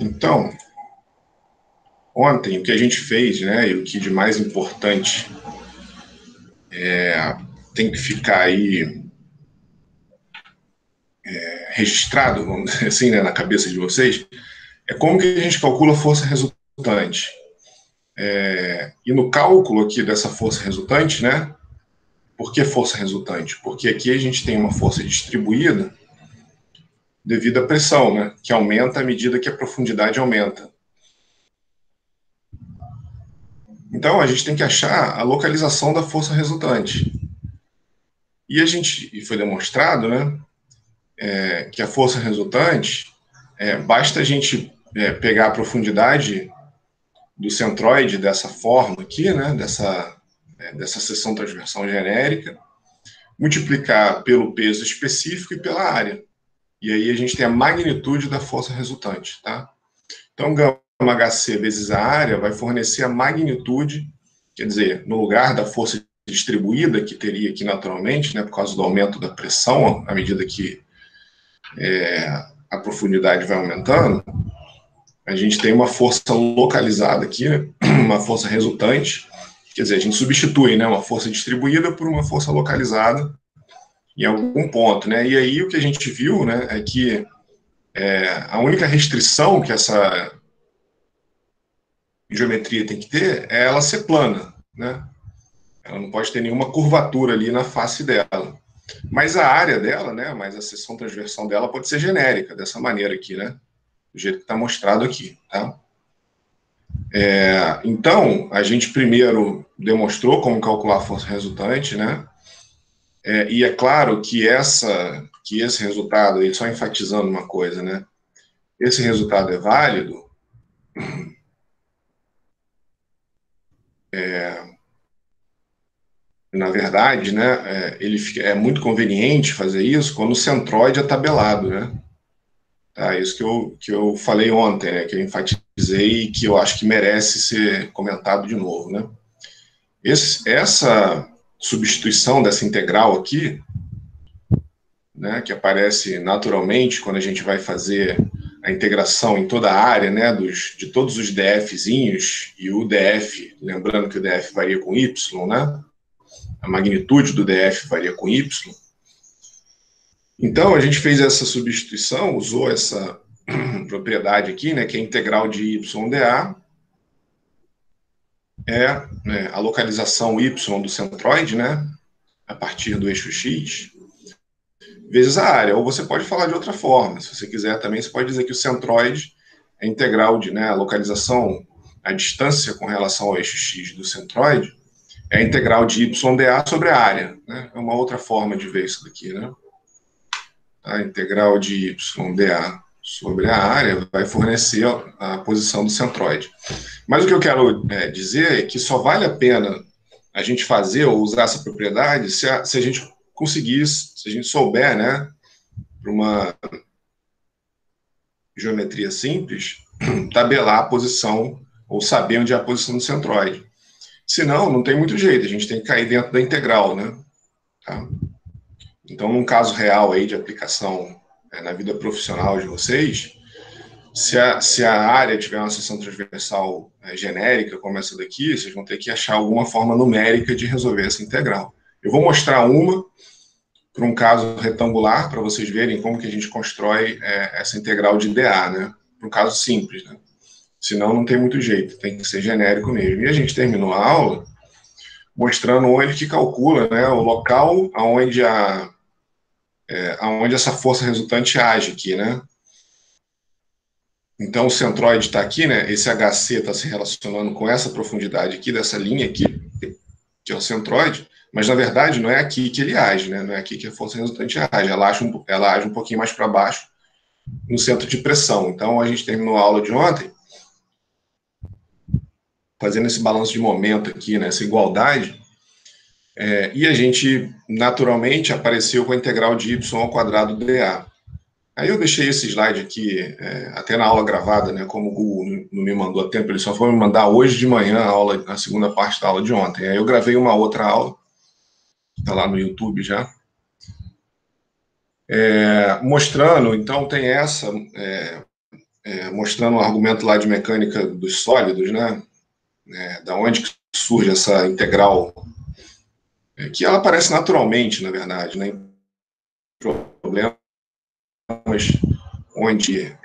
Então, ontem o que a gente fez, né, e o que de mais importante tem que ficar aí registrado, vamos dizer assim, né, na cabeça de vocês, é como que a gente calcula a força resultante. E no cálculo aqui dessa força resultante, né, por que força resultante? Porque aqui a gente tem uma força distribuída devido à pressão, né, que aumenta à medida que a profundidade aumenta. Então, a gente tem que achar a localização da força resultante. E foi demonstrado, né, que a força resultante, basta a gente pegar a profundidade do centroide dessa forma aqui, né, dessa seção transversal genérica, multiplicar pelo peso específico e pela área. E aí a gente tem a magnitude da força resultante, tá? Então, gama HC vezes a área vai fornecer a magnitude, quer dizer, no lugar da força distribuída que teria aqui naturalmente, né, por causa do aumento da pressão, à medida que a profundidade vai aumentando, a gente tem uma força localizada aqui, né, uma força resultante, quer dizer, a gente substitui, né, uma força distribuída por uma força localizada em algum ponto, né? E aí o que a gente viu, né, é que a única restrição que essa geometria tem que ter é ela ser plana, né? Ela não pode ter nenhuma curvatura ali na face dela. Mas a área dela, né, mas a seção transversal dela pode ser genérica, dessa maneira aqui, né? Do jeito que está mostrado aqui, tá? Então, a gente primeiro demonstrou como calcular a força resultante, né? E é claro que esse resultado, aí, só enfatizando uma coisa, né? Esse resultado é válido na verdade, né, é muito conveniente fazer isso quando o centroide é tabelado, né? Tá, isso que eu falei ontem, né, que eu enfatizei e que eu acho que merece ser comentado de novo, né? Essa substituição dessa integral aqui, né, que aparece naturalmente quando a gente vai fazer a integração em toda a área, né, de todos os DFzinhos, e o DF, lembrando que o DF varia com Y, né? A magnitude do DF varia com Y. Então, a gente fez essa substituição, usou essa propriedade aqui, né, que é a integral de YdA, né, a localização Y do centroide, né, a partir do eixo X, vezes a área. Ou você pode falar de outra forma, se você quiser também, você pode dizer que o centroide é a integral de, né, a localização, a distância com relação ao eixo X do centroide, é a integral de YdA sobre a área, né? É uma outra forma de ver isso daqui, né? A integral de YdA sobre a área vai fornecer a posição do centroide. Mas o que eu quero dizer é que só vale a pena a gente fazer ou usar essa propriedade se a gente conseguir, se a gente souber, né, para uma geometria simples, tabelar a posição ou saber onde é a posição do centroide. Senão, não tem muito jeito, a gente tem que cair dentro da integral, né? Tá? Então, num caso real aí de aplicação na vida profissional de vocês, se a área tiver uma seção transversal genérica, como essa daqui, vocês vão ter que achar alguma forma numérica de resolver essa integral. Eu vou mostrar uma para um caso retangular, para vocês verem como que a gente constrói essa integral de dA, né? Para um caso simples, né? Senão não tem muito jeito, tem que ser genérico mesmo. E a gente terminou a aula mostrando onde que calcula, né, o local aonde essa força resultante age aqui, né? Então o centroide está aqui, né? Esse HC está se relacionando com essa profundidade aqui, dessa linha aqui, que é o centroide, mas na verdade não é aqui que ele age, né? Não é aqui que a força resultante age, ela age um pouquinho mais para baixo, no centro de pressão. Então a gente terminou a aula de ontem fazendo esse balanço de momento aqui, né? Essa igualdade, e a gente naturalmente apareceu com a integral de y ao quadrado dA. Aí eu deixei esse slide aqui, até na aula gravada, né? Como o Google não me mandou a tempo, ele só foi me mandar hoje de manhã a segunda parte da aula de ontem. Aí eu gravei uma outra aula, está lá no YouTube já, mostrando, então tem essa, mostrando o argumento lá de mecânica dos sólidos, né? Da onde que surge essa integral, que ela aparece naturalmente, na verdade, né? Problemas onde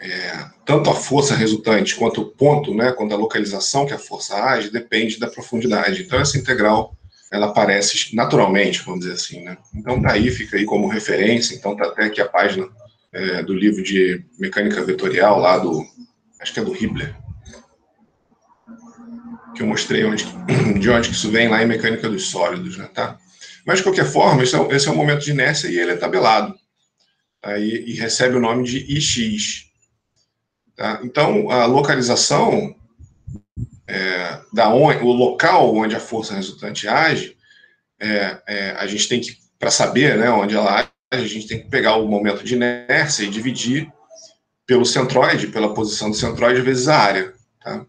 tanto a força resultante quanto o ponto, né, quanto a localização que a força age, depende da profundidade. Então, essa integral, ela aparece naturalmente, vamos dizer assim, né? Então, daí fica aí como referência. Então, tá até aqui a página do livro de mecânica vetorial, lá acho que é do Hibbeler, que eu mostrei de onde que isso vem lá em mecânica dos sólidos, né, tá? Mas, de qualquer forma, esse é um momento de inércia e ele é tabelado. Aí, e recebe o nome de IX. Tá? Então, a localização, o local onde a força resultante age, a gente tem que, para saber, né, onde ela age, a gente tem que pegar o momento de inércia e dividir pelo centroide, pela posição do centroide, vezes a área. Tá?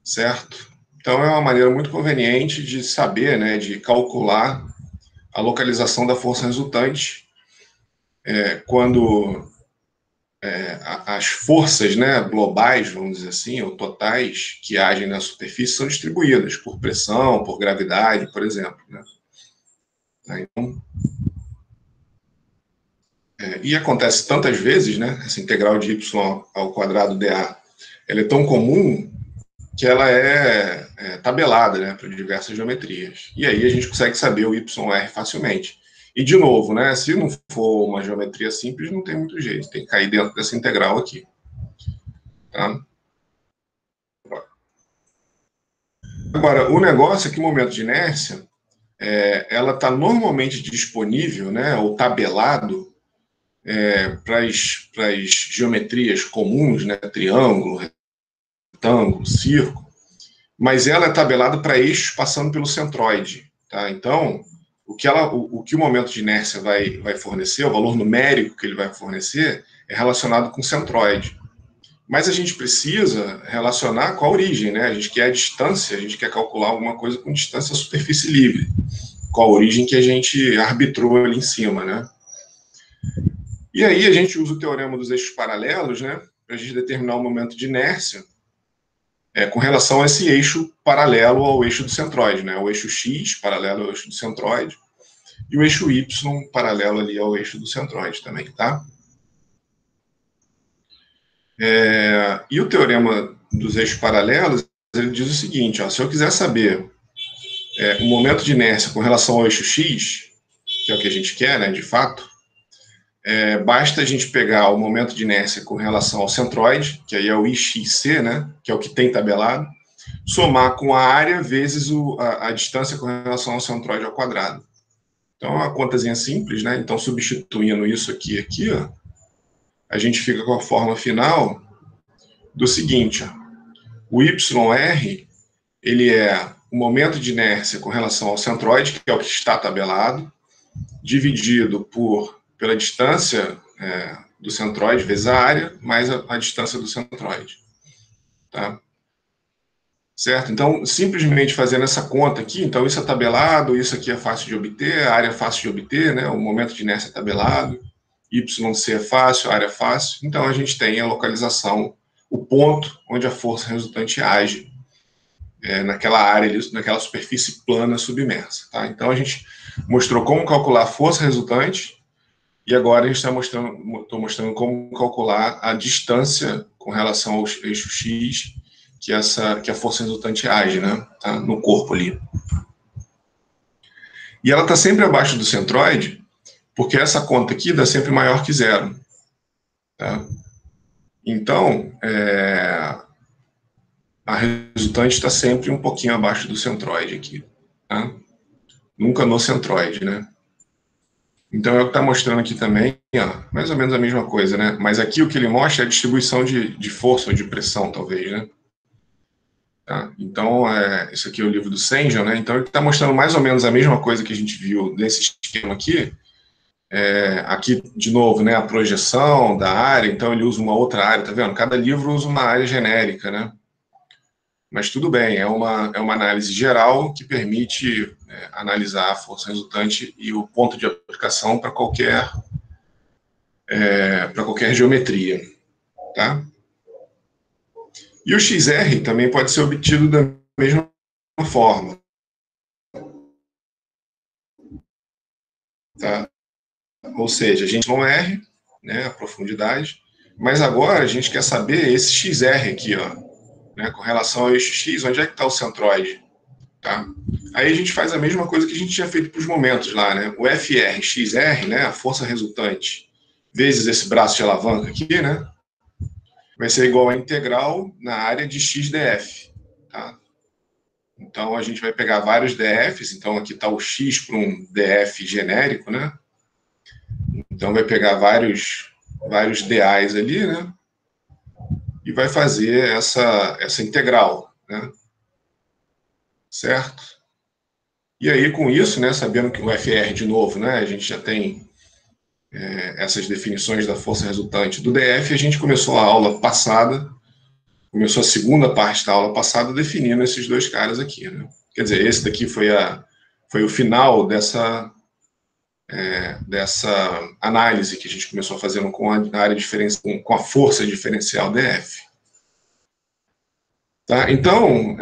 Certo? Então, é uma maneira muito conveniente de saber, né, de calcular a localização da força resultante quando as forças, né, globais, vamos dizer assim, ou totais, que agem na superfície são distribuídas por pressão, por gravidade, por exemplo. Né? Então, e acontece tantas vezes, né, essa integral de y ao quadrado dA, ela é tão comum que ela é tabelada, né, para diversas geometrias. E aí a gente consegue saber o YR facilmente. E, de novo, né, se não for uma geometria simples, não tem muito jeito, tem que cair dentro dessa integral aqui. Tá? Agora, o negócio é que o momento de inércia, ela está normalmente disponível, né, ou tabelado, para as geometrias comuns, né, triângulo, retângulo, círculo, mas ela é tabelada para eixos passando pelo centroide. Tá? Então, o que o momento de inércia vai fornecer, o valor numérico que ele vai fornecer, é relacionado com o centroide. Mas a gente precisa relacionar com a origem, né? A gente quer a distância, a gente quer calcular alguma coisa com distância à superfície livre, com a origem que a gente arbitrou ali em cima, né? E aí a gente usa o teorema dos eixos paralelos, né? Para a gente determinar o momento de inércia com relação a esse eixo paralelo ao eixo do centroide, né? O eixo X paralelo ao eixo do centroide e o eixo Y paralelo ali ao eixo do centroide também, tá? E o teorema dos eixos paralelos, ele diz o seguinte, ó, se eu quiser saber o momento de inércia com relação ao eixo X, que é o que a gente quer, né, de fato, basta a gente pegar o momento de inércia com relação ao centroide, que aí é o IXC, né, que é o que tem tabelado, somar com a área vezes a distância com relação ao centroide ao quadrado. Então, é uma contazinha simples, né? Então, substituindo isso aqui, ó, a gente fica com a forma final do seguinte, ó, o YR, ele é o momento de inércia com relação ao centroide, que é o que está tabelado, dividido pela distância do centroide vezes a área, mais a distância do centroide. Tá? Certo? Então, simplesmente fazendo essa conta aqui, então isso é tabelado, isso aqui é fácil de obter, a área é fácil de obter, né? O momento de inércia é tabelado, YC é fácil, a área é fácil, então a gente tem a localização, o ponto onde a força resultante age naquela área, naquela superfície plana submersa. Tá? Então a gente mostrou como calcular a força resultante e agora a gente está mostrando como calcular a distância com relação ao eixo X que a força resultante age, né? Tá? No corpo ali. E ela está sempre abaixo do centroide, porque essa conta aqui dá sempre maior que zero. Tá? Então, a resultante está sempre um pouquinho abaixo do centroide aqui. Tá? Nunca no centroide, né? Então, é o que está mostrando aqui também, ó, mais ou menos a mesma coisa, né? Mas aqui o que ele mostra é a distribuição de força ou de pressão, talvez, né? Tá? Então, isso aqui é o livro do Senja, né? Então, ele está mostrando mais ou menos a mesma coisa que a gente viu nesse esquema aqui, Aqui, de novo, né, a projeção da área, então ele usa uma outra área, tá vendo? Cada livro usa uma área genérica, né? Mas tudo bem, é uma análise geral que permite analisar a força resultante e o ponto de aplicação para qualquer geometria, tá? E o XR também pode ser obtido da mesma forma, tá? Ou seja, a gente não R, né, a profundidade, mas agora a gente quer saber esse XR aqui, ó, né, com relação ao eixo X, onde é que está o centroide, tá? Aí a gente faz a mesma coisa que a gente tinha feito para os momentos lá, né? O FR, XR, né, a força resultante, vezes esse braço de alavanca aqui, né, vai ser igual a integral na área de XDF, tá? Então a gente vai pegar vários DFs, então aqui está o X para um DF genérico, né? Então vai pegar vários DAs ali, né? E vai fazer essa integral, né? Certo? E aí, com isso, né, sabendo que o FR, de novo, né, a gente já tem essas definições da força resultante do DF, a gente começou a aula passada, começou a segunda parte da aula passada definindo esses dois caras aqui, né? Quer dizer, esse daqui foi o final dessa análise que a gente começou fazendo com a área com a força diferencial DF. Tá? Então,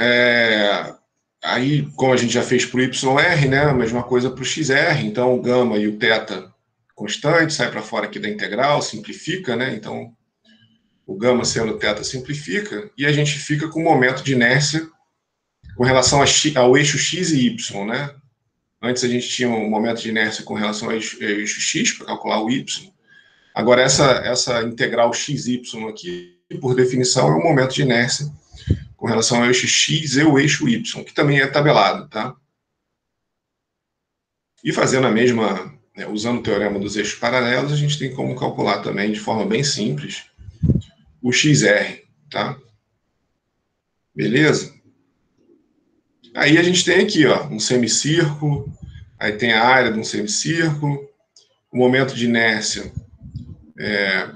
aí, como a gente já fez para o YR, né, a mesma coisa para o XR, então o gama e o teta constante, sai para fora aqui da integral, simplifica, né, então o gama sendo teta simplifica, e a gente fica com o momento de inércia com relação ao eixo X e Y, né. Antes a gente tinha um momento de inércia com relação ao eixo X para calcular o Y. Agora essa integral XY aqui, por definição, é um momento de inércia com relação ao eixo X e o eixo Y, que também é tabelado, tá? E fazendo a mesma, usando o teorema dos eixos paralelos, a gente tem como calcular também, de forma bem simples, o XR, tá? Beleza? Aí a gente tem aqui, ó, um semicírculo, aí tem a área de um semicírculo, o momento de inércia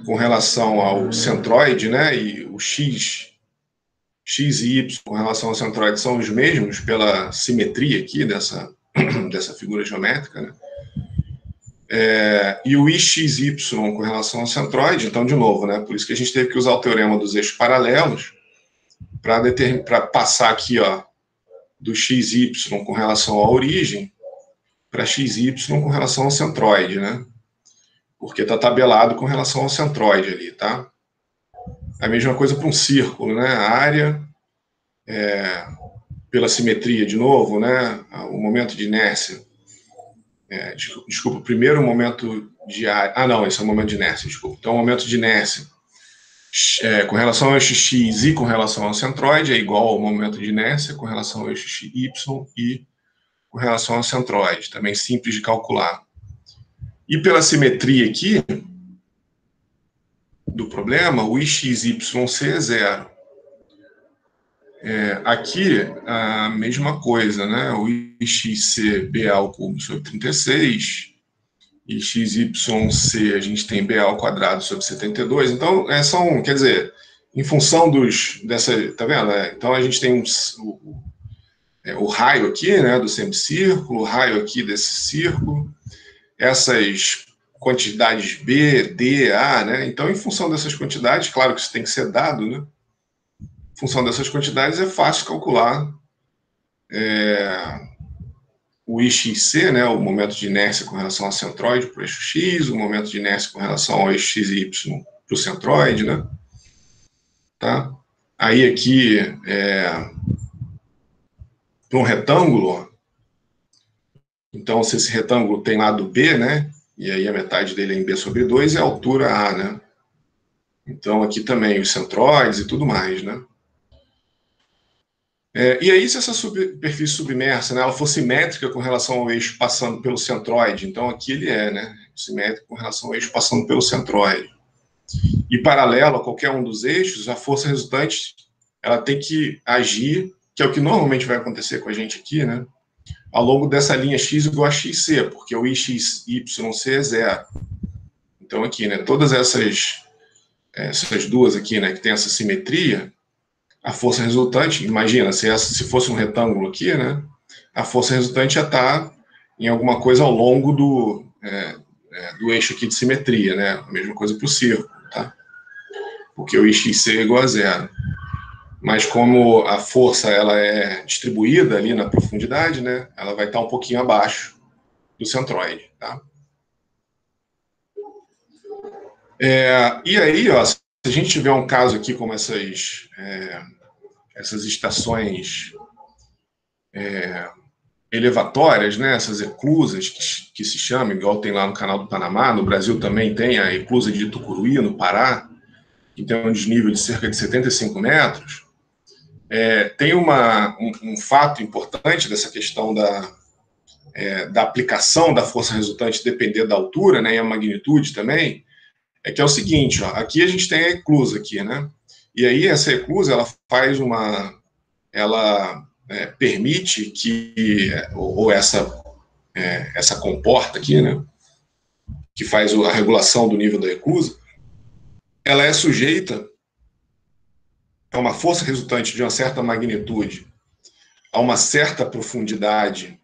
com relação ao centroide, né, e o X e Y com relação ao centroide são os mesmos pela simetria aqui dessa figura geométrica, né? E o IXY com relação ao centroide, então, de novo, né, por isso que a gente teve que usar o teorema dos eixos paralelos para passar aqui, ó, do XY com relação à origem para XY com relação ao centroide, né? Porque está tabelado com relação ao centroide ali, tá? A mesma coisa para um círculo, né? A área, pela simetria de novo, né? O momento de inércia. Desculpa, primeiro o momento de área. Ah, não, esse é o momento de inércia, desculpa. Então, o momento de inércia com relação ao eixo X e com relação ao centroide é igual ao momento de inércia com relação ao eixo Y e com relação ao centroide. Também simples de calcular. E pela simetria aqui do problema, o IXYC é zero. Aqui, a mesma coisa, né? O IXC, BA ao cubo sobre 36, e XYC a gente tem BA ao quadrado sobre 72. Então, quer dizer, em função tá vendo? Então, a gente tem o raio aqui, né, do semicírculo, o raio aqui desse círculo, essas quantidades B, D, A, né? Então, em função dessas quantidades, claro que isso tem que ser dado, né? Em função dessas quantidades, é fácil calcular o IXC, né, o momento de inércia com relação ao centroide para o eixo X, o momento de inércia com relação ao eixo X e Y para o centroide, né? Tá? Aí aqui, para um retângulo, então se esse retângulo tem lado B, né, e aí a metade dele é em B sobre 2, é a altura A, né? Então aqui também os centroides e tudo mais, né? E aí, se essa superfície submersa, né, ela for simétrica com relação ao eixo passando pelo centroide, então aqui ele né, simétrico com relação ao eixo passando pelo centroide, e paralelo a qualquer um dos eixos, a força resultante ela tem que agir, que é o que normalmente vai acontecer com a gente aqui, né? ao longo dessa linha x igual a xc, porque o ixyc é zero. Então, aqui, né, todas essas duas aqui, né, que tem essa simetria, a força resultante, imagina, se fosse um retângulo aqui, né, a força resultante já está em alguma coisa ao longo do eixo aqui de simetria, né, a mesma coisa para o círculo, tá? Porque o ixc é igual a zero. Mas como a força ela é distribuída ali na profundidade, né, ela vai estar um pouquinho abaixo do centroide, tá? E aí, ó, se a gente tiver um caso aqui como essas estações elevatórias, né, essas eclusas que se chamam, igual tem lá no Canal do Panamá, no Brasil também tem a eclusa de Tucuruí, no Pará, que tem um desnível de cerca de 75 metros. Tem um fato importante dessa questão da aplicação da força resultante depender da altura, né, e a magnitude também, que é o seguinte, ó, aqui a gente tem a eclusa aqui, né, e aí essa eclusa, ela faz ela permite que, ou essa comporta aqui, né, que faz a regulação do nível da eclusa, ela é sujeita a uma força resultante de uma certa magnitude, a uma certa profundidade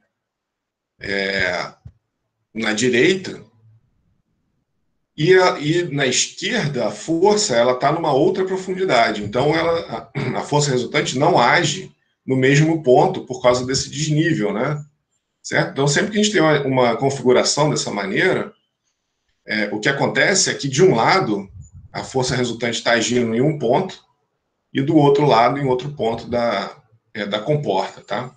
na direita, e na esquerda a força ela está numa outra profundidade. Então a força resultante não age no mesmo ponto por causa desse desnível, né? Certo? Então sempre que a gente tem uma configuração dessa maneira, o que acontece é que de um lado a força resultante está agindo em um ponto e do outro lado em outro ponto da comporta, tá?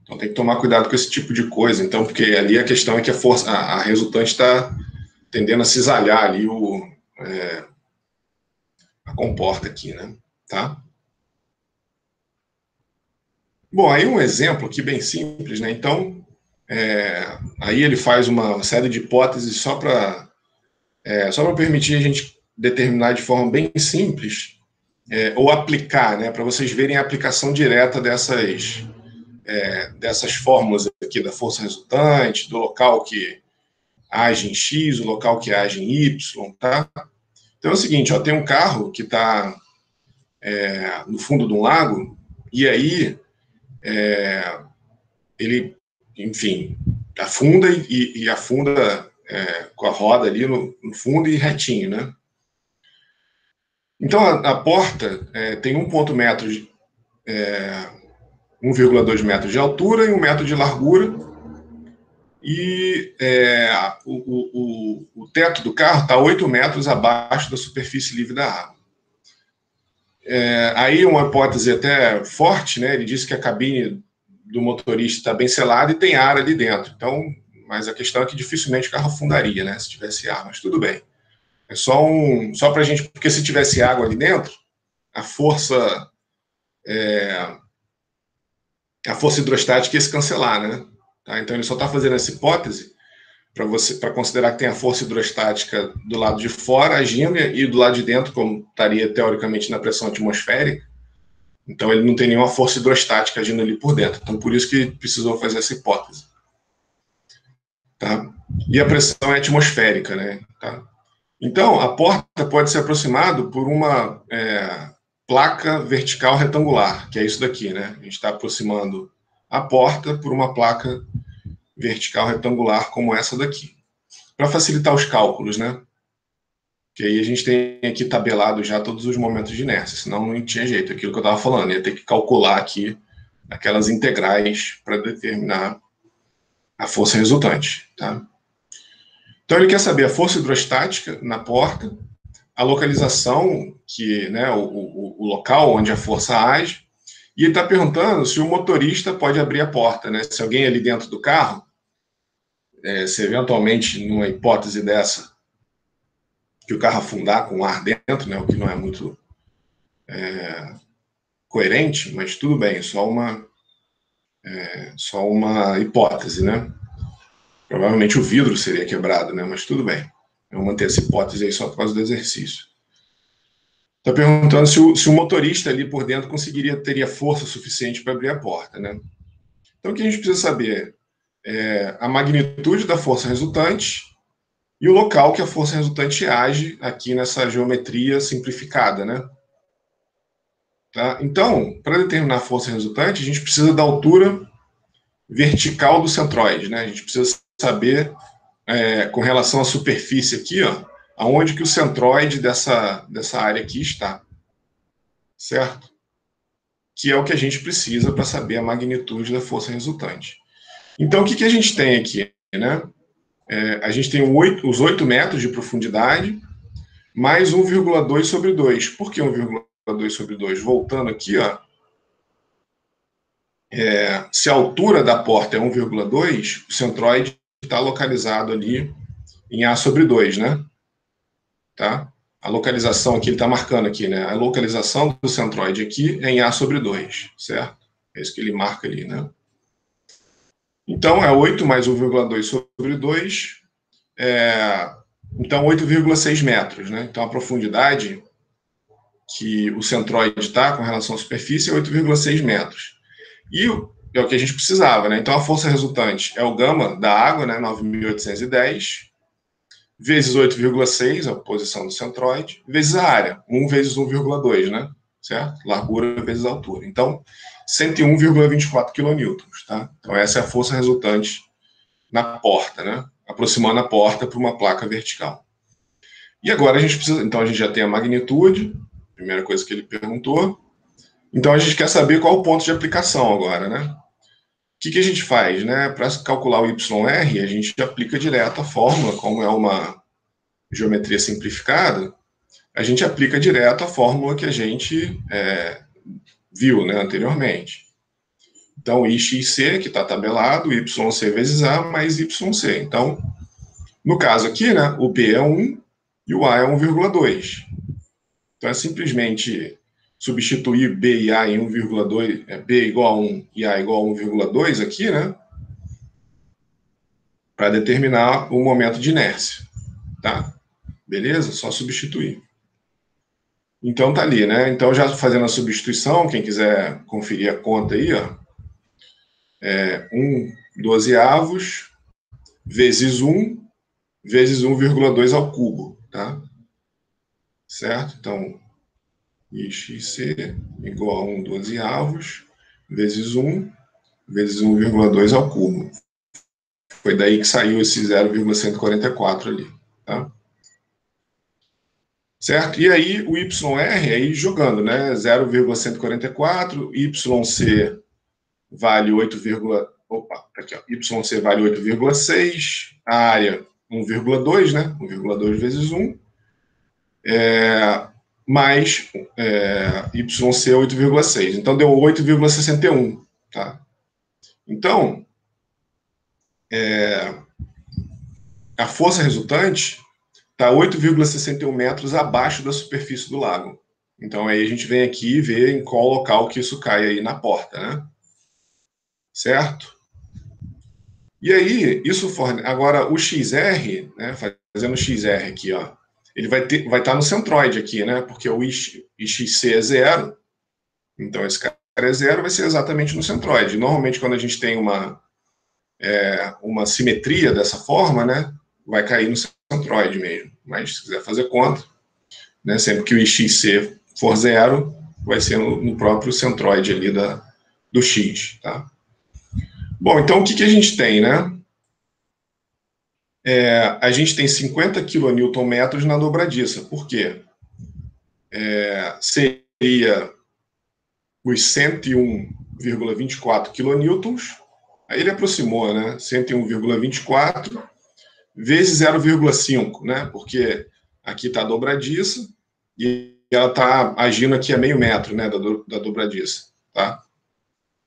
Então tem que tomar cuidado com esse tipo de coisa, então, porque ali a questão é que a resultante está tendendo a cisalhar ali a comporta aqui, né? Tá? Bom, aí um exemplo aqui bem simples, né? Então, aí ele faz uma série de hipóteses só para permitir a gente determinar de forma bem simples ou aplicar, né? Para vocês verem a aplicação direta dessas fórmulas aqui da força resultante, do local que age em X, o local que age em Y, tá? Então é o seguinte, ó, tem um carro que está no fundo de um lago, e aí ele, enfim, afunda e afunda com a roda ali no fundo e retinho, né? Então a porta tem 1,2 metros de altura e 1 metro de largura, e o teto do carro está 8 metros abaixo da superfície livre da água. Aí uma hipótese até forte, né? Ele disse que a cabine do motorista está bem selada e tem ar ali dentro. Então, mas a questão é que dificilmente o carro afundaria, né? Se tivesse ar, mas tudo bem. É só para a gente, porque se tivesse água ali dentro, a força hidrostática ia se cancelar, né? Tá? Então ele só está fazendo essa hipótese para considerar que tem a força hidrostática do lado de fora agindo e do lado de dentro, como estaria teoricamente na pressão atmosférica. Então ele não tem nenhuma força hidrostática agindo ali por dentro. Então por isso que precisou fazer essa hipótese. Tá? E a pressão é atmosférica, né? Tá? Então a porta pode ser aproximada por uma placa vertical retangular, que é isso daqui, né? A gente está aproximando a porta por uma placa vertical retangular como essa daqui, para facilitar os cálculos, né? Que aí a gente tem aqui tabelado já todos os momentos de inércia, senão não tinha jeito, aquilo que eu estava falando, ia ter que calcular aqui aquelas integrais para determinar a força resultante, tá? Então ele quer saber a força hidrostática na porta, a localização, né, o local onde a força age, e ele está perguntando se o motorista pode abrir a porta, né? Se alguém ali dentro do carro, se eventualmente, numa hipótese dessa, que o carro afundar com ar dentro, né, o que não é muito coerente, mas tudo bem, só uma hipótese, né? Provavelmente o vidro seria quebrado, né? Mas tudo bem. Eu vou manter essa hipótese aí só por causa do exercício. Está perguntando se o motorista ali por dentro teria força suficiente para abrir a porta, né? Então, o que a gente precisa saber é a magnitude da força resultante e o local que a força resultante age aqui nessa geometria simplificada, né? Tá? Então, para determinar a força resultante, a gente precisa da altura vertical do centroide, né? A gente precisa saber, com relação à superfície aqui, ó, aonde que o centroide dessa área aqui está, certo? Que é o que a gente precisa para saber a magnitude da força resultante. Então, o que a gente tem aqui, né? A gente tem os 8 metros de profundidade, mais 1,2 sobre 2. Por que 1,2 sobre 2? Voltando aqui, ó, se a altura da porta é 1,2, o centroide está localizado ali em A sobre 2, né? Tá? A localização aqui, ele está marcando aqui, né? A localização do centroide aqui é em A sobre 2, certo? É isso que ele marca ali, né? Então, é 8 mais 1,2 sobre 2, então 8,6 metros, né? Então, a profundidade que o centroide está com relação à superfície é 8,6 metros. E é o que a gente precisava, né? Então, a força resultante é o gama da água, né? 9.810, vezes 8,6, a posição do centroide, vezes a área, 1 vezes 1,2, né? Certo? Largura vezes altura. Então, 101,24 kN, tá? Então, essa é a força resultante na porta, né? Aproximando a porta para uma placa vertical. E agora a gente precisa, então a gente já tem a magnitude, primeira coisa que ele perguntou. Então a gente quer saber qual o ponto de aplicação agora, né? O que a gente faz, né? Para calcular o YR, a gente aplica direto a fórmula, como é uma geometria simplificada, a gente aplica direto a fórmula que a gente viu, né, anteriormente. Então, IXC, que está tabelado, YC vezes A mais YC. Então, no caso aqui, né, o B é 1 e o A é 1,2. Então, é simplesmente substituir B e A em 1,2, B igual a 1 e A igual a 1,2 aqui, né, para determinar o momento de inércia. Tá? Beleza? Só substituir. Então, tá ali, né? Então, já fazendo a substituição, quem quiser conferir a conta aí, ó, 1/12 vezes 1 vezes 1,2 ao cubo, tá? Certo? Então, IXC igual a 1/12 vezes 1 vezes 1,2 ao cubo. Foi daí que saiu esse 0,144 ali, tá? Certo? E aí o YR, aí jogando, né? 0,144, YC vale 8, opa, aqui, ó, YC vale 8,6, a área 1,2, né? 1,2 vezes 1, mais YC 8,6. Então deu 8,61, tá? Então, a força resultante está 8,61 metros abaixo da superfície do lago. Então aí a gente vem aqui e vê em qual local que isso cai aí na porta, né? Certo? E aí, isso fornece. Agora, o XR, né, fazendo o XR aqui, ó, ele vai estar no centroide aqui, né? Porque o IXC é 0, então esse cara é 0, vai ser exatamente no centroide. Normalmente, quando a gente tem uma simetria dessa forma, né, vai cair no centroide mesmo. Mas se quiser fazer conta, né, sempre que o IXC for 0, vai ser no próprio centroide ali do X, tá? Bom, então o que a gente tem, né? A gente tem 50 kN na dobradiça. Por quê? Seria os 101,24 kN, aí ele aproximou, né? 101,24 vezes 0,5, né? Porque aqui está a dobradiça e ela está agindo aqui a meio metro, né? Da dobradiça, tá?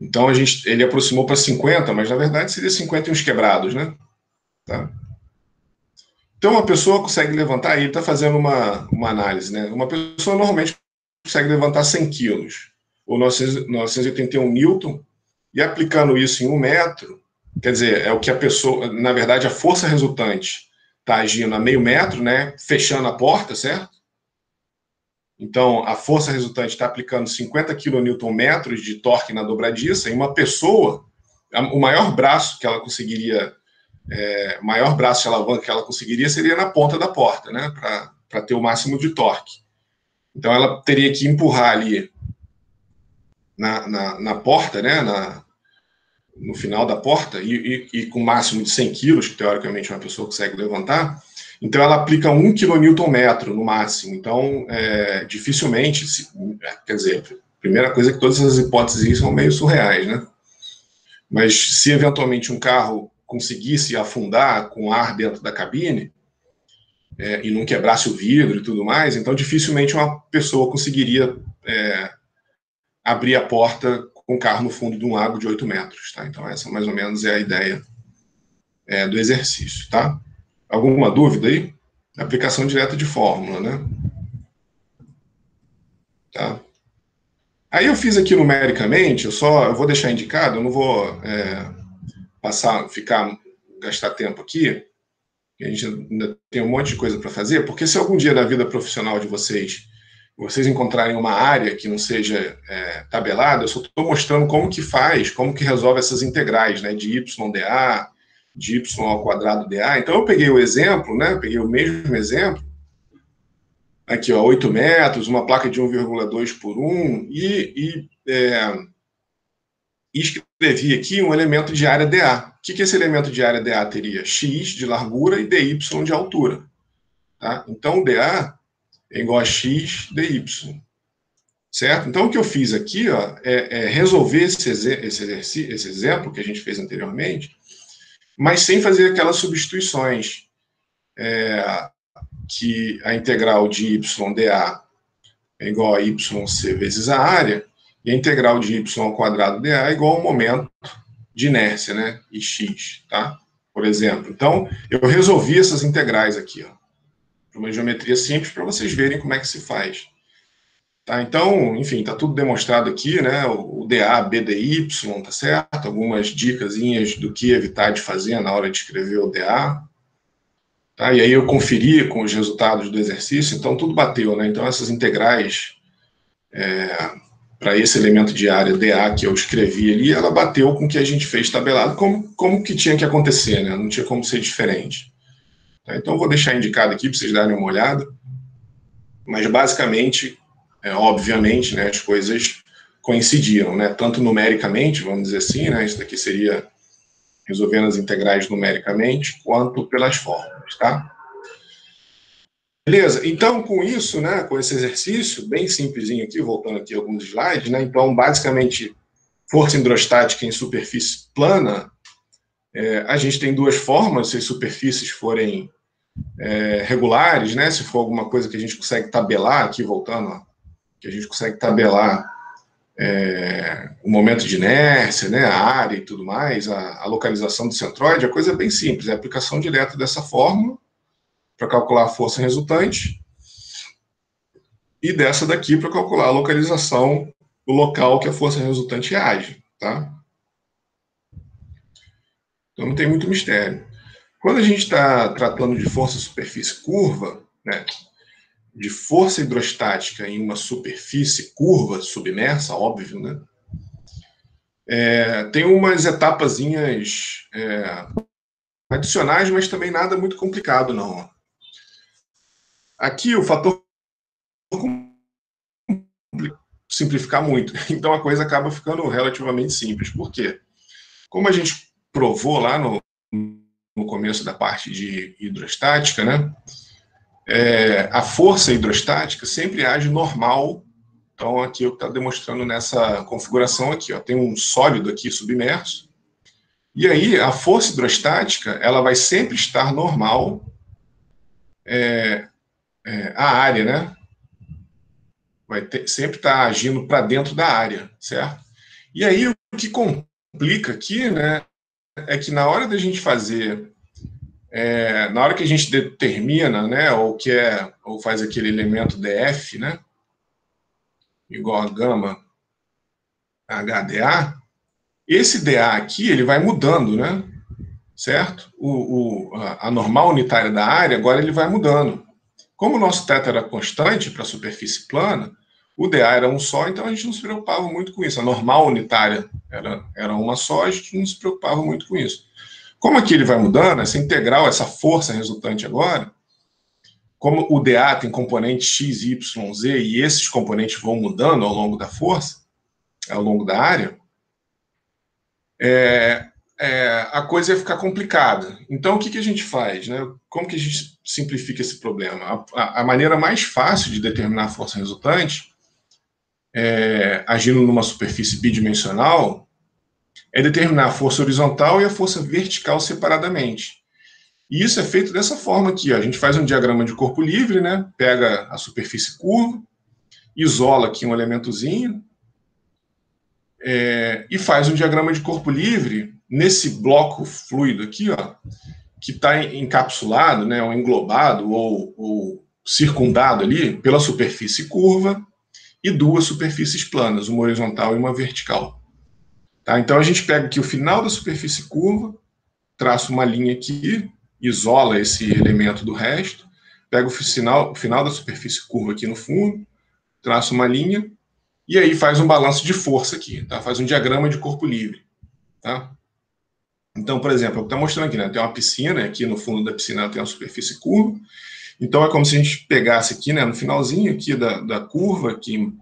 Então ele aproximou para 50, mas na verdade seria 50 e uns quebrados, né? Tá? Então, uma pessoa consegue levantar, aí ele está fazendo uma análise, né? Uma pessoa normalmente consegue levantar 100 quilos, ou 981 newton, e aplicando isso em 1 metro, quer dizer, é o que a pessoa, na verdade, a força resultante está agindo a meio metro, né? Fechando a porta, certo? Então, a força resultante está aplicando 50 kN de torque na dobradiça, e uma pessoa o maior braço que ela conseguiria, maior braço de alavanca que ela conseguiria seria na ponta da porta, né, para ter o máximo de torque. Então ela teria que empurrar ali na porta, né, no final da porta, e com máximo de 100 quilos, que teoricamente uma pessoa consegue levantar. Então ela aplica 1 kNm no máximo. Então, dificilmente, quer dizer, a primeira coisa é que todas essas hipóteses são meio surreais, né? Mas se eventualmente um carro conseguisse afundar com ar dentro da cabine, e não quebrasse o vidro e tudo mais, então dificilmente uma pessoa conseguiria abrir a porta com o carro no fundo de um lago de 8 metros. Tá? Então essa mais ou menos é a ideia do exercício. Tá? Alguma dúvida aí? Aplicação direta de fórmula, né? Tá? Aí eu fiz aqui numericamente, eu vou deixar indicado, eu não vou gastar tempo aqui, a gente ainda tem um monte de coisa para fazer, porque se algum dia na vida profissional de vocês encontrarem uma área que não seja tabelada, eu só estou mostrando como que faz, como que resolve essas integrais, né, de YdA, de y ao quadrado dA. Então eu peguei o exemplo, né, peguei o mesmo exemplo, aqui, ó, 8 metros, uma placa de 1,2 por 1, e escrevi aqui um elemento de área dA. O que esse elemento de área dA teria? X de largura e dy de altura. Tá? Então, o dA é igual a x dy. Certo? Então, o que eu fiz aqui, ó, é resolver esse exemplo que a gente fez anteriormente, mas sem fazer aquelas substituições, que a integral de ydA é igual a yc vezes a área, e a integral de y ao quadrado dA é igual ao momento de inércia, né? E x, tá? Por exemplo. Então, eu resolvi essas integrais aqui, ó, para uma geometria simples, para vocês verem como é que se faz. Tá? Então, enfim, tá tudo demonstrado aqui, né? O dA, BDY, tá certo? Algumas dicasinhas do que evitar de fazer na hora de escrever o dA. Tá? E aí eu conferi com os resultados do exercício, então tudo bateu, né? Então essas integrais para esse elemento de área dA que eu escrevi ali, ela bateu com o que a gente fez tabelado, como que tinha que acontecer, né? Não tinha como ser diferente. Tá? Então eu vou deixar indicado aqui para vocês darem uma olhada, mas basicamente, obviamente, né, as coisas coincidiram, né? Tanto numericamente, vamos dizer assim, né? Isso daqui seria resolvendo as integrais numericamente, quanto pelas fórmulas, tá? Beleza, então com isso, né, com esse exercício, bem simplesinho aqui, voltando aqui alguns slides, né, então basicamente força hidrostática em superfície plana, a gente tem duas formas, se as superfícies forem regulares, né, se for alguma coisa que a gente consegue tabelar, aqui voltando, ó, que a gente consegue tabelar o momento de inércia, né, a área e tudo mais, a localização do centroide, a coisa é bem simples, é a aplicação direta dessa fórmula para calcular a força resultante, e dessa daqui para calcular a localização, o local que a força resultante age, tá? Então não tem muito mistério. Quando a gente está tratando de força superfície curva, né, de força hidrostática em uma superfície curva, submersa, óbvio, né, tem umas etapazinhas adicionais, mas também nada muito complicado, não. Aqui o fator simplificar muito, então a coisa acaba ficando relativamente simples. Por quê? Como a gente provou lá no começo da parte de hidrostática, né, a força hidrostática sempre age normal. Então aqui eu estou demonstrando nessa configuração aqui, ó, tem um sólido aqui submerso, e aí a força hidrostática ela vai sempre estar normal a área, né? Sempre estar agindo para dentro da área, certo? E aí o que complica aqui, né, é que na hora da gente fazer, na hora que a gente determina, né, ou faz aquele elemento dF, né, igual a gama HDA, esse dA aqui ele vai mudando, né, certo? A normal unitária da área agora ele vai mudando. Como o nosso θ era constante para a superfície plana, O DA era um só, então a gente não se preocupava muito com isso. A normal unitária era uma só, a gente não se preocupava muito com isso. Como aqui ele vai mudando, essa integral, essa força resultante agora, como o DA tem componentes x, y, z, e esses componentes vão mudando ao longo da força, ao longo da área, a coisa ia ficar complicada. Então, o que a gente faz? Né? Como que a gente simplifica esse problema? A maneira mais fácil de determinar a força resultante, agindo numa superfície bidimensional, é determinar a força horizontal e a força vertical separadamente. E isso é feito dessa forma aqui. Ó. A gente faz um diagrama de corpo livre, né? Pega a superfície curva, isola aqui um elementozinho, e faz um diagrama de corpo livre nesse bloco fluido aqui, ó, que está encapsulado, né, ou englobado, ou circundado ali pela superfície curva e duas superfícies planas, uma horizontal e uma vertical. Tá? Então a gente pega aqui o final da superfície curva, traça uma linha aqui, isola esse elemento do resto, pega o final da superfície curva aqui no fundo, traça uma linha, e aí faz um balanço de força aqui, tá? Faz um diagrama de corpo livre. Tá? Então, por exemplo, está mostrando aqui, né? Tem uma piscina, aqui no fundo da piscina tem uma superfície curva, então é como se a gente pegasse aqui, né, no finalzinho aqui da curva, aqui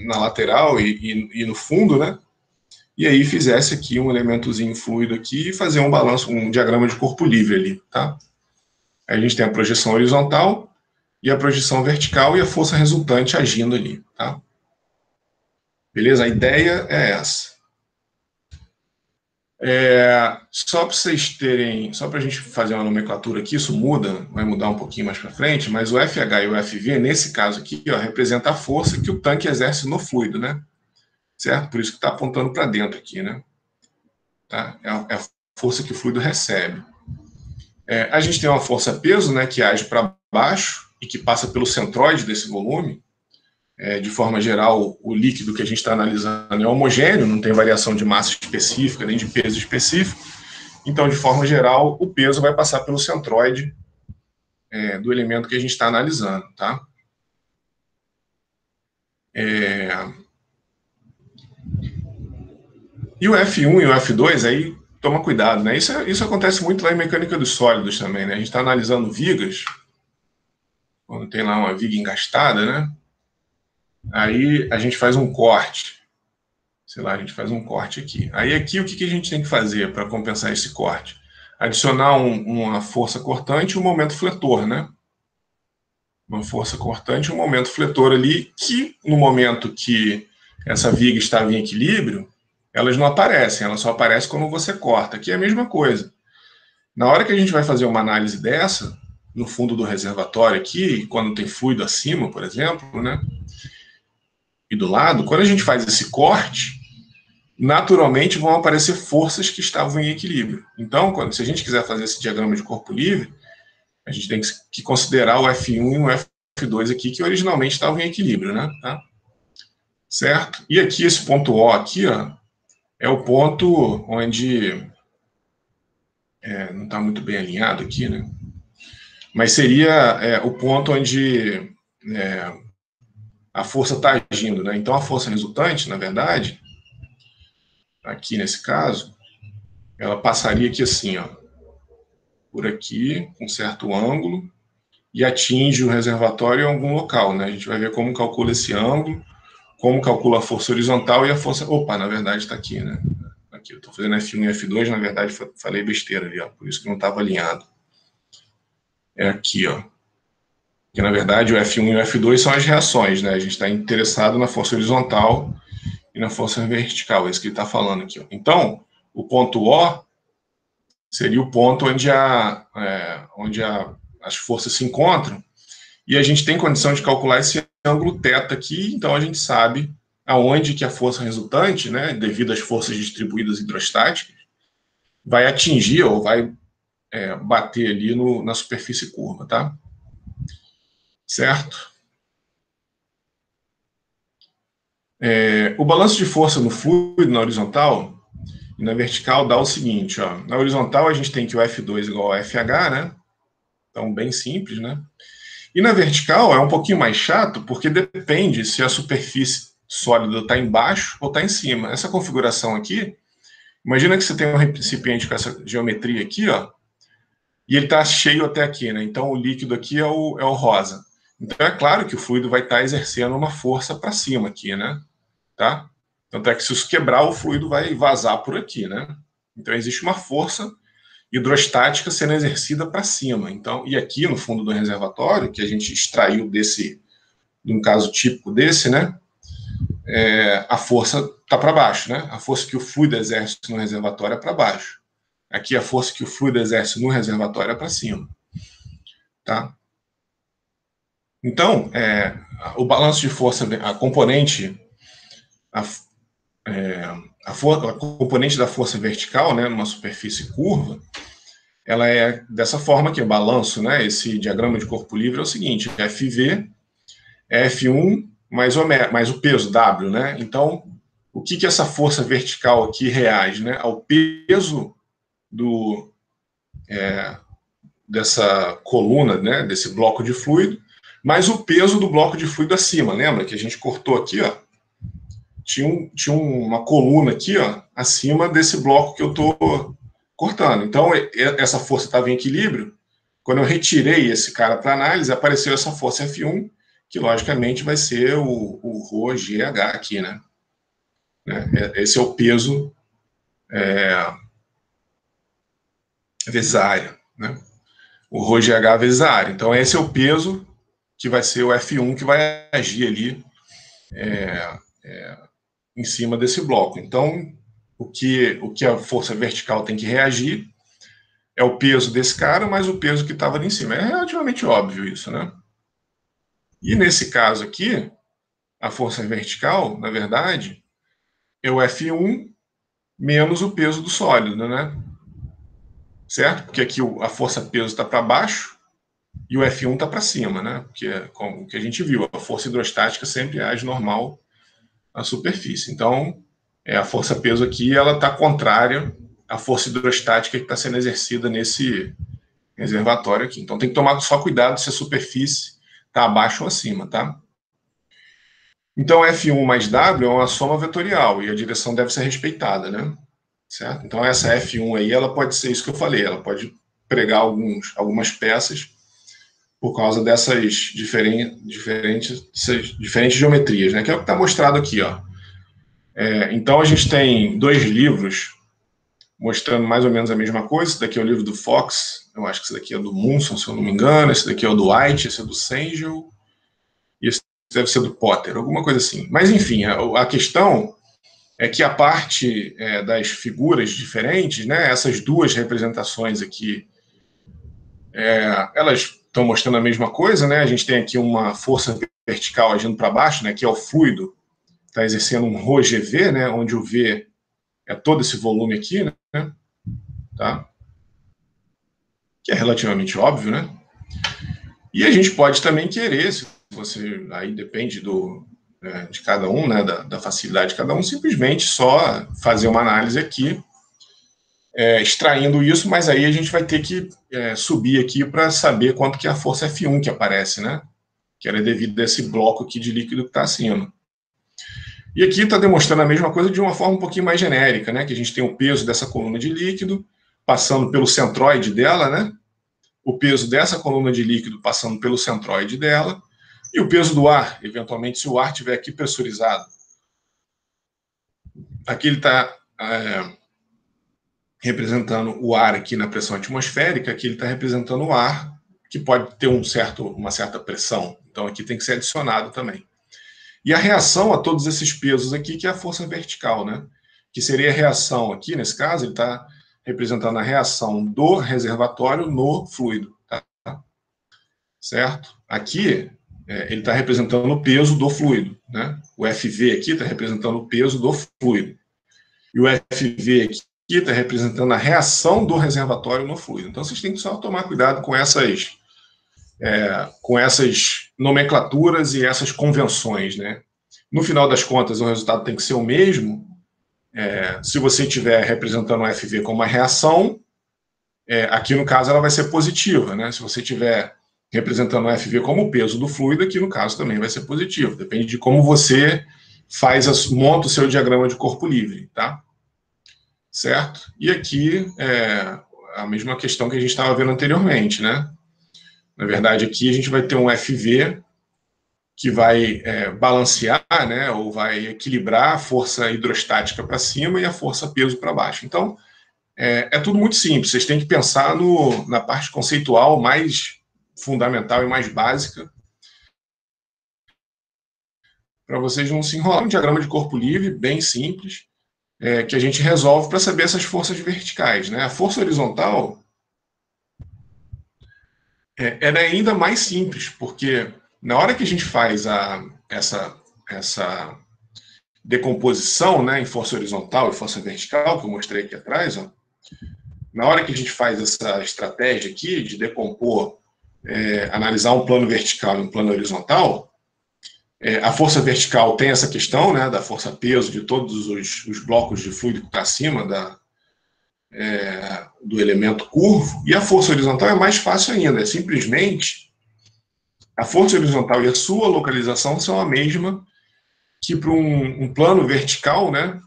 na lateral e no fundo, né? E aí fizesse aqui um elementozinho fluido aqui e fazer um balanço, um diagrama de corpo livre ali, tá? Aí a gente tem a projeção horizontal e a projeção vertical e a força resultante agindo ali, tá? Beleza? A ideia é essa. Só para vocês terem, só para a gente fazer uma nomenclatura aqui, isso muda, vai mudar um pouquinho mais para frente, mas o FH e o FV, nesse caso aqui, ó, representa a força que o tanque exerce no fluido, né? Certo? Por isso que está apontando para dentro aqui, né? Tá? É a força que o fluido recebe. A gente tem uma força-peso, né, que age para baixo e que passa pelo centroide desse volume. De forma geral, o líquido que a gente está analisando é homogêneo, não tem variação de massa específica, nem de peso específico. Então, de forma geral, o peso vai passar pelo centroide do elemento que a gente está analisando. Tá? E o F1 e o F2, aí toma cuidado, né? Isso acontece muito lá em mecânica dos sólidos também, né? A gente está analisando vigas, quando tem lá uma viga engastada, né? Aí a gente faz um corte. Sei lá, a gente faz um corte aqui. Aí aqui o que a gente tem que fazer para compensar esse corte? Adicionar uma força cortante e um momento fletor, né? Uma força cortante e um momento fletor ali, que no momento que essa viga estava em equilíbrio, elas não aparecem, elas só aparecem quando você corta. Aqui é a mesma coisa. Na hora que a gente vai fazer uma análise dessa, no fundo do reservatório aqui, quando tem fluido acima, por exemplo, né? E do lado, quando a gente faz esse corte, naturalmente vão aparecer forças que estavam em equilíbrio. Então, se a gente quiser fazer esse diagrama de corpo livre, a gente tem que considerar o F1 e o F2 aqui, que originalmente estavam em equilíbrio, né? Tá? Certo? E aqui, esse ponto O aqui, ó, é o ponto onde... não está muito bem alinhado aqui, né? Mas seria o ponto onde a força está agindo, né? Então, a força resultante, na verdade, aqui nesse caso, ela passaria aqui assim, ó, por aqui, com certo ângulo, e atinge o reservatório em algum local, né? A gente vai ver como calcula esse ângulo, como calcula a força horizontal e a força... Opa, na verdade está aqui, né? Aqui, eu estou fazendo F1 e F2, na verdade falei besteira ali, ó, por isso que não estava alinhado. É aqui, ó. Que na verdade o F1 e o F2 são as reações, né? A gente está interessado na força horizontal e na força vertical, é isso que ele está falando aqui, ó. Então, o ponto O seria o ponto onde as forças se encontram, e a gente tem condição de calcular esse ângulo θ aqui, então a gente sabe aonde que a força resultante, né, devido às forças distribuídas hidrostáticas, vai atingir ou vai bater ali na superfície curva, tá? Certo? O balanço de força no fluido, na horizontal e na vertical, dá o seguinte, ó, na horizontal a gente tem que o F2 igual a FH, né? Então, bem simples, né? E na vertical é um pouquinho mais chato, porque depende se a superfície sólida está embaixo ou está em cima. Essa configuração aqui, imagina que você tem um recipiente com essa geometria aqui, ó, e ele está cheio até aqui, né? Então o líquido aqui é o rosa. Então é claro que o fluido vai estar exercendo uma força para cima aqui, né? Tá? Tanto é que se isso quebrar, o fluido vai vazar por aqui, né? Então existe uma força hidrostática sendo exercida para cima. Então, e aqui no fundo do reservatório, que a gente extraiu de um caso típico desse, né? A força está para baixo, né? A força que o fluido exerce no reservatório é para baixo. Aqui a força que o fluido exerce no reservatório é para cima, tá? Então, o balanço de força, a componente, a componente da força vertical, né, numa superfície curva, ela é dessa forma aqui, o balanço, né? Esse diagrama de corpo livre é o seguinte: FV é F1 mais o peso W, né? Então, o que essa força vertical aqui reage, né? Ao peso dessa coluna, né? Desse bloco de fluido, mais o peso do bloco de fluido acima. Lembra que a gente cortou aqui, ó? Tinha uma coluna aqui, ó, acima desse bloco que eu estou cortando. Então, essa força estava em equilíbrio. Quando eu retirei esse cara para análise, apareceu essa força F1, que logicamente vai ser o ρGH aqui, né? Esse é o peso vezes a área, né? O ρGH vezes a área. Então, esse é o peso que vai ser o F1 que vai agir ali em cima desse bloco. Então, o que a força vertical tem que reagir é o peso desse cara mais o peso que estava ali em cima. É relativamente óbvio isso, né? E nesse caso aqui, a força vertical, na verdade, é o F1 menos o peso do sólido, né? Certo? Porque aqui a força-peso está para baixo e o F1 está para cima, né? Porque, como que a gente viu, a força hidrostática sempre age normal à superfície. Então, a força-peso aqui ela está contrária à força hidrostática que está sendo exercida nesse reservatório aqui. Então, tem que tomar só cuidado se a superfície está abaixo ou acima, tá? Então, F1 mais W é uma soma vetorial e a direção deve ser respeitada, né? Certo? Então, essa F1 aí, ela pode ser isso que eu falei, ela pode pregar algumas peças por causa dessas diferentes geometrias, né? Que é o que está mostrado aqui, ó. Então, a gente tem 2 livros mostrando mais ou menos a mesma coisa. Esse daqui é o livro do Fox, eu acho que esse daqui é do Munson, se eu não me engano, esse daqui é o do White, esse é do Sengel, e esse deve ser do Potter, alguma coisa assim. Mas, enfim, a questão é que a parte das figuras diferentes, né, essas duas representações aqui, elas estão mostrando a mesma coisa, né? A gente tem aqui uma força vertical agindo para baixo, né, que é o fluido, está exercendo um ρGV, né, onde o V é todo esse volume aqui, né, tá? Que é relativamente óbvio, né? E a gente pode também querer, se você, aí depende de cada um, né, da facilidade de cada um, simplesmente só fazer uma análise aqui, extraindo isso, mas aí a gente vai ter que subir aqui para saber quanto que é a força F1 que aparece, né? Que ela é devido a esse bloco aqui de líquido que está acima. E aqui está demonstrando a mesma coisa de uma forma um pouquinho mais genérica, né? Que a gente tem o peso dessa coluna de líquido passando pelo centroide dela, né? O peso dessa coluna de líquido passando pelo centroide dela e o peso do ar, eventualmente, se o ar estiver aqui pressurizado. Aqui ele está representando o ar aqui na pressão atmosférica, aqui ele está representando o ar que pode ter uma certa pressão. Então aqui tem que ser adicionado também. E a reação a todos esses pesos aqui, que é a força vertical, né? Que seria a reação aqui, nesse caso, ele está representando a reação do reservatório no fluido. Tá? Certo? Aqui, ele está representando o peso do fluido. Né? O FV aqui está representando o peso do fluido. E o FV aqui está representando a reação do reservatório no fluido. Então, vocês têm que só tomar cuidado com essas nomenclaturas e essas convenções, né? No final das contas, o resultado tem que ser o mesmo. Se você estiver representando o FV como uma reação, aqui no caso ela vai ser positiva, né? Se você estiver representando o FV como o peso do fluido, aqui no caso também vai ser positivo. Depende de como você monta o seu diagrama de corpo livre, tá? Certo? E aqui a mesma questão que a gente estava vendo anteriormente, né? Na verdade, aqui a gente vai ter um FV que vai balancear, né, ou vai equilibrar a força hidrostática para cima e a força peso para baixo. Então, é tudo muito simples. Vocês têm que pensar na parte conceitual mais fundamental e mais básica para vocês não se enrolar. Um diagrama de corpo livre, bem simples, que a gente resolve para saber essas forças verticais, né? A força horizontal era ainda mais simples, porque na hora que a gente faz essa decomposição, né, em força horizontal e força vertical, que eu mostrei aqui atrás, ó, na hora que a gente faz essa estratégia aqui de decompor, analisar um plano vertical e um plano horizontal, a força vertical tem essa questão, né, da força-peso de todos os blocos de fluido que está acima do elemento curvo, e a força horizontal é mais fácil ainda, é simplesmente a força horizontal e a sua localização são a mesma que para um plano vertical, né,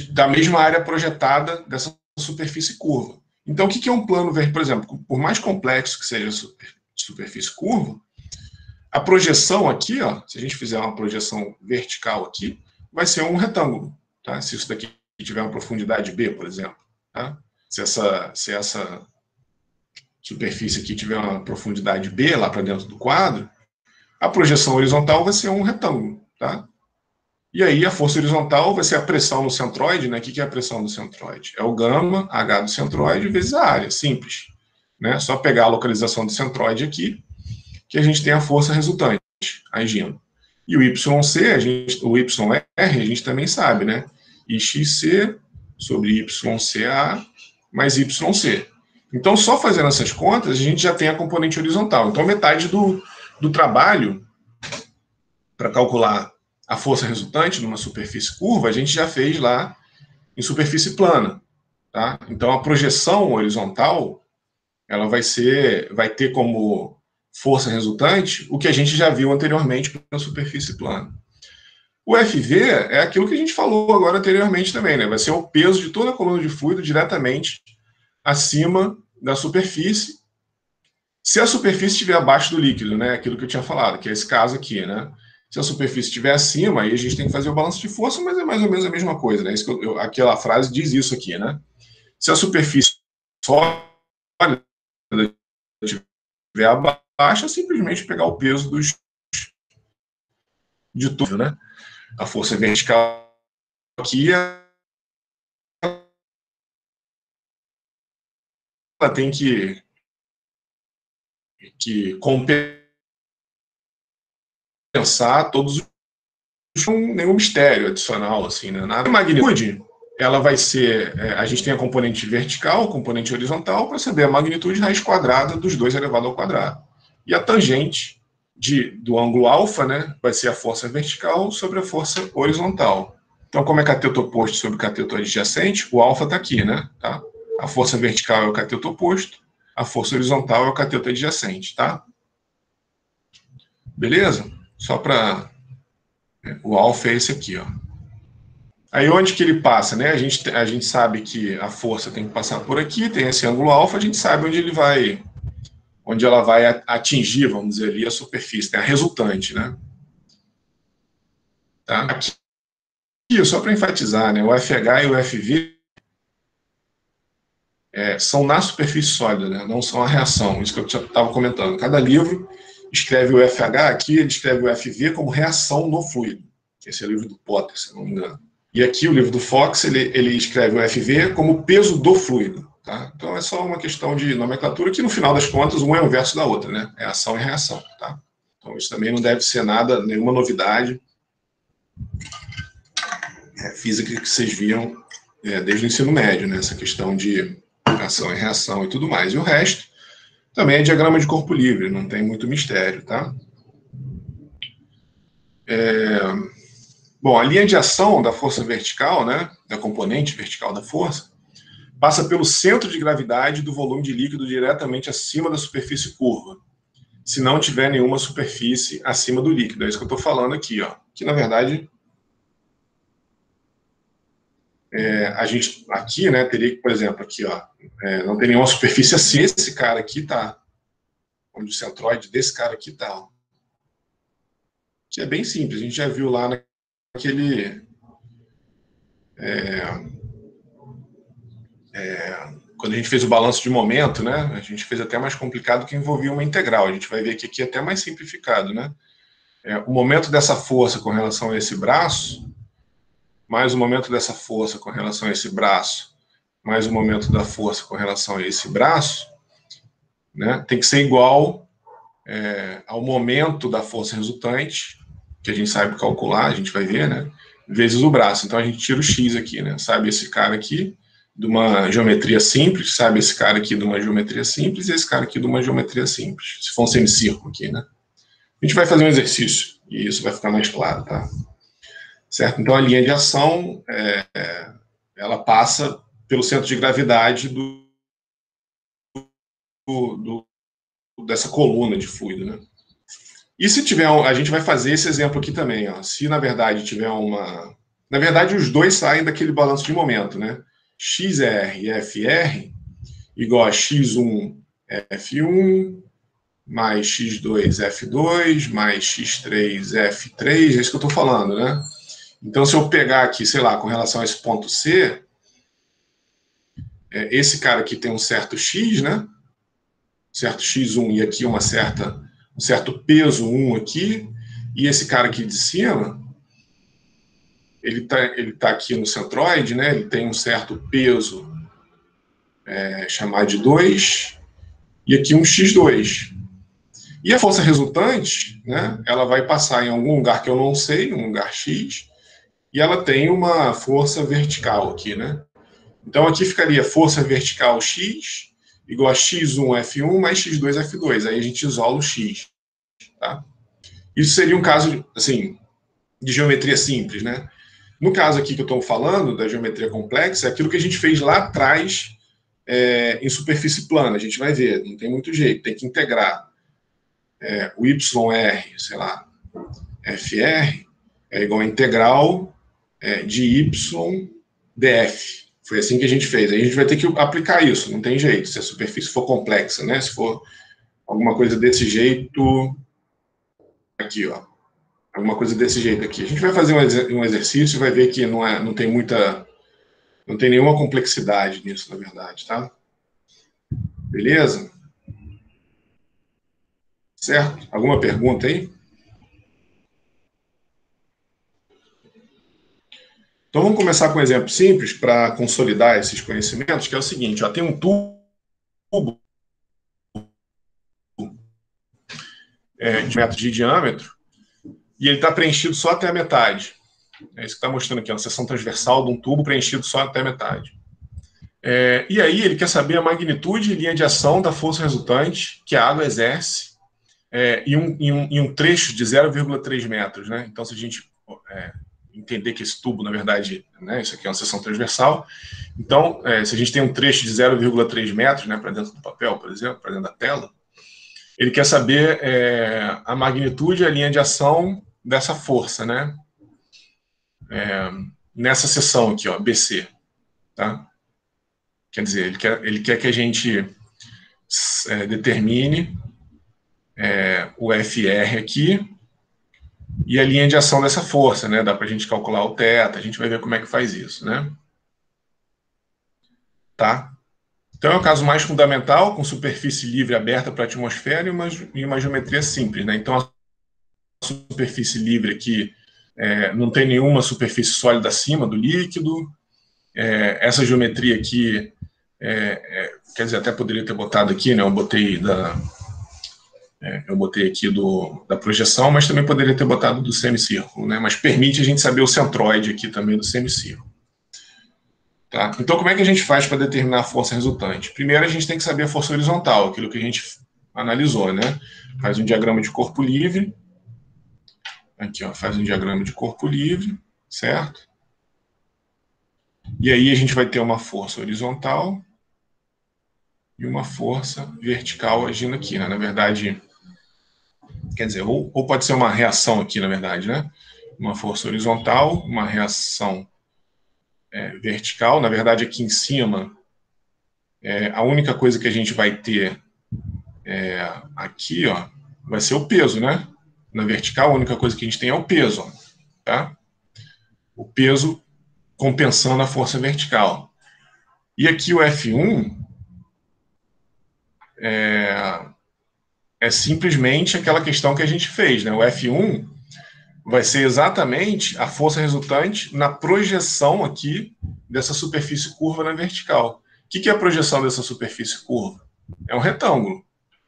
da mesma área projetada dessa superfície curva. Então, o que é um plano vertical? Por exemplo, por mais complexo que seja a superfície curva, a projeção aqui, ó, se a gente fizer uma projeção vertical aqui, vai ser um retângulo. Tá? Se isso daqui tiver uma profundidade B, por exemplo. Tá? Se essa superfície aqui tiver uma profundidade B lá para dentro do quadro, a projeção horizontal vai ser um retângulo. Tá? E aí a força horizontal vai ser a pressão no centroide, né? O que é a pressão do centroide? É o gama H do centroide vezes a área, simples. Né? Só pegar a localização do centroide aqui, que a gente tem a força resultante, agindo. E o YC, o YR, a gente também sabe, né? IXC sobre YCA mais YC. Então, só fazendo essas contas, a gente já tem a componente horizontal. Então, metade do trabalho para calcular a força resultante numa superfície curva, a gente já fez lá em superfície plana. Tá? Então, a projeção horizontal ela vai ter como força resultante o que a gente já viu anteriormente na superfície plana. O FV é aquilo que a gente falou agora anteriormente também, né? Vai ser o peso de toda a coluna de fluido diretamente acima da superfície, se a superfície estiver abaixo do líquido, né? Aquilo que eu tinha falado, que é esse caso aqui, né? Se a superfície estiver acima, aí a gente tem que fazer o balanço de força, mas é mais ou menos a mesma coisa, né? Isso que aquela frase diz isso aqui, né? Se a superfície sólida estiver abaixo, é simplesmente pegar o peso de tudo, né? A força vertical aqui, ela tem que compensar todos os nenhum mistério adicional, assim, né? Na magnitude, ela vai ser, a gente tem a componente vertical, componente horizontal, para saber a magnitude raiz quadrada dos 2 elevado ao quadrado. E a tangente do ângulo alfa, né, vai ser a força vertical sobre a força horizontal. Então, como é cateto oposto sobre cateto adjacente, o alfa está aqui, né? Tá? A força vertical é o cateto oposto, a força horizontal é o cateto adjacente, tá? Beleza? Só para... O alfa é esse aqui, ó. Aí onde que ele passa, né? A gente sabe que a força tem que passar por aqui, tem esse ângulo alfa, a gente sabe onde ela vai atingir, vamos dizer ali, a superfície, né? A resultante, né? Tá? Aqui, só para enfatizar, né? O FH e o FV são na superfície sólida, né? Não são a reação, isso que eu estava comentando. Cada livro escreve o FH aqui, ele escreve o FV como reação no fluido. Esse é o livro do Potter, se não me engano. E aqui o livro do Fox, ele escreve o FV como peso do fluido. Tá? Então é só uma questão de nomenclatura que, no final das contas, um é o verso da outra, né? É ação e reação. Tá? Então isso também não deve ser nada, nenhuma novidade física que vocês viam desde o ensino médio, né? Essa questão de ação e reação e tudo mais. E o resto também é diagrama de corpo livre, não tem muito mistério, tá? Bom, a linha de ação da força vertical, né? Da componente vertical da força, passa pelo centro de gravidade do volume de líquido diretamente acima da superfície curva, se não tiver nenhuma superfície acima do líquido. É isso que eu estou falando aqui, ó. Que, na verdade, a gente aqui, né, teria que, por exemplo, aqui, ó, não tem nenhuma superfície acima. Esse cara aqui tá, onde o centroide desse cara aqui tá, ó. Que é bem simples, a gente já viu lá naquele... quando a gente fez o balanço de momento, né, a gente fez até mais complicado, que envolvia uma integral. A gente vai ver que aqui é até mais simplificado, né? O momento dessa força com relação a esse braço, mais o momento dessa força com relação a esse braço, mais o momento da força com relação a esse braço, né, tem que ser igual ao momento da força resultante, que a gente sabe calcular, a gente vai ver, né, vezes o braço. Então a gente tira o x aqui, né, sabe esse cara aqui de uma geometria simples, sabe esse cara aqui de uma geometria simples e esse cara aqui de uma geometria simples, se for um semicírculo aqui, né. A gente vai fazer um exercício e isso vai ficar mais claro, tá? Certo? Então a linha de ação, ela passa pelo centro de gravidade dessa coluna de fluido, né? E se tiver, a gente vai fazer esse exemplo aqui também, ó. Se na verdade tiver uma... Na verdade, os dois saem daquele balanço de momento, né? XR e FR igual a X1 F1 mais X2 F2 mais X3 F3, é isso que eu estou falando, né? Então, se eu pegar aqui, sei lá, com relação a esse ponto C, esse cara aqui tem um certo X, né? Certo X1 e aqui um certo peso 1 aqui, e esse cara aqui de cima, ele tá aqui no centroide, né? Ele tem um certo peso chamado de 2, e aqui um X2. E a força resultante, né? Ela vai passar em algum lugar que eu não sei, um lugar X, e ela tem uma força vertical aqui, né? Então aqui ficaria força vertical X igual a X1 F1 mais X2 F2. Aí a gente isola o X. Tá? Isso seria um caso, assim, de geometria simples, né? No caso aqui que eu estou falando, da geometria complexa, é aquilo que a gente fez lá atrás em superfície plana. A gente vai ver, não tem muito jeito, tem que integrar o YR, sei lá, FR, é igual a integral de Y df. Foi assim que a gente fez. Aí a gente vai ter que aplicar isso, não tem jeito, se a superfície for complexa, né? Se for alguma coisa desse jeito, aqui, ó. Alguma coisa desse jeito aqui. A gente vai fazer um exercício e vai ver que não tem nenhuma complexidade nisso, na verdade, tá? Beleza? Certo? Alguma pergunta aí? Então vamos começar com um exemplo simples para consolidar esses conhecimentos, que é o seguinte, ó, tem um tubo de metro de diâmetro e ele está preenchido só até a metade. É isso que está mostrando aqui, uma seção transversal de um tubo preenchido só até a metade. E aí ele quer saber a magnitude e linha de ação da força resultante que a água exerce em um trecho de 0,3 metros. Né? Então, se a gente entender que esse tubo, na verdade, né, isso aqui é uma seção transversal, então, se a gente tem um trecho de 0,3 metros, né, para dentro do papel, por exemplo, para dentro da tela, ele quer saber a magnitude e a linha de ação dessa força, né? Nessa seção aqui, ó, BC. Tá? Quer dizer, ele quer que a gente determine o FR aqui e a linha de ação dessa força, né? Dá para a gente calcular o θ, a gente vai ver como é que faz isso, né? Tá? Então é o caso mais fundamental, com superfície livre aberta para a atmosfera e uma geometria simples, né? Então a superfície livre aqui não tem nenhuma superfície sólida acima do líquido. Essa geometria aqui, quer dizer, até poderia ter botado aqui, né? Eu botei aqui da projeção, mas também poderia ter botado do semicírculo, né? Mas permite a gente saber o centroide aqui também do semicírculo. Tá? Então, como é que a gente faz para determinar a força resultante? Primeiro, a gente tem que saber a força horizontal, aquilo que a gente analisou, né? Faz um diagrama de corpo livre. Aqui, ó, faz um diagrama de corpo livre, certo? E aí a gente vai ter uma força horizontal e uma força vertical agindo aqui, né? Na verdade, quer dizer, ou pode ser uma reação aqui, na verdade, né? Uma força horizontal, uma reação vertical. Na verdade, aqui em cima, a única coisa que a gente vai ter aqui, ó, vai ser o peso, né? Na vertical, a única coisa que a gente tem é o peso, ó, tá? O peso compensando a força vertical. E aqui o F1 é simplesmente aquela questão que a gente fez, né? O F1 vai ser exatamente a força resultante na projeção aqui dessa superfície curva na vertical. O que é a projeção dessa superfície curva? É um retângulo,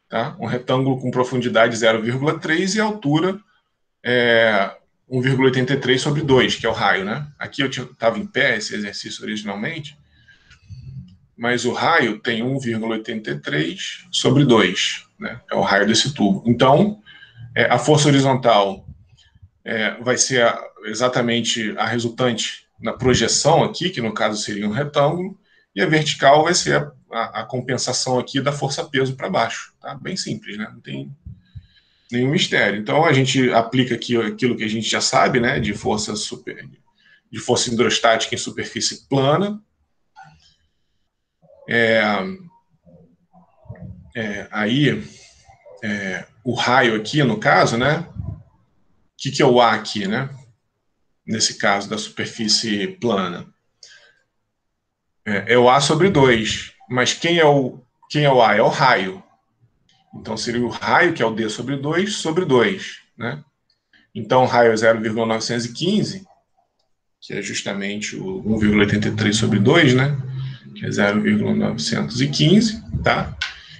tá? Um retângulo com profundidade 0,3 e altura 1,83 sobre 2, que é o raio, né? Aqui eu estava em pé esse exercício originalmente, mas o raio tem 1,83 sobre 2, né? É o raio desse tubo. Então, a força horizontal vai ser exatamente a resultante na projeção aqui, que no caso seria um retângulo, e a vertical vai ser a compensação aqui da força-peso para baixo. Tá? Bem simples, né? Não tem nenhum mistério. Então a gente aplica aqui aquilo que a gente já sabe, né? De força hidrostática em superfície plana. Aí o raio aqui, no caso, né? O que é o A aqui, né? Nesse caso da superfície plana. É o A sobre 2. Mas quem é o A? É o raio. Então seria o raio, que é o D sobre 2, né? Então o raio é 0,915, que é justamente o 1,83 sobre 2, né? Que é 0,915, tá?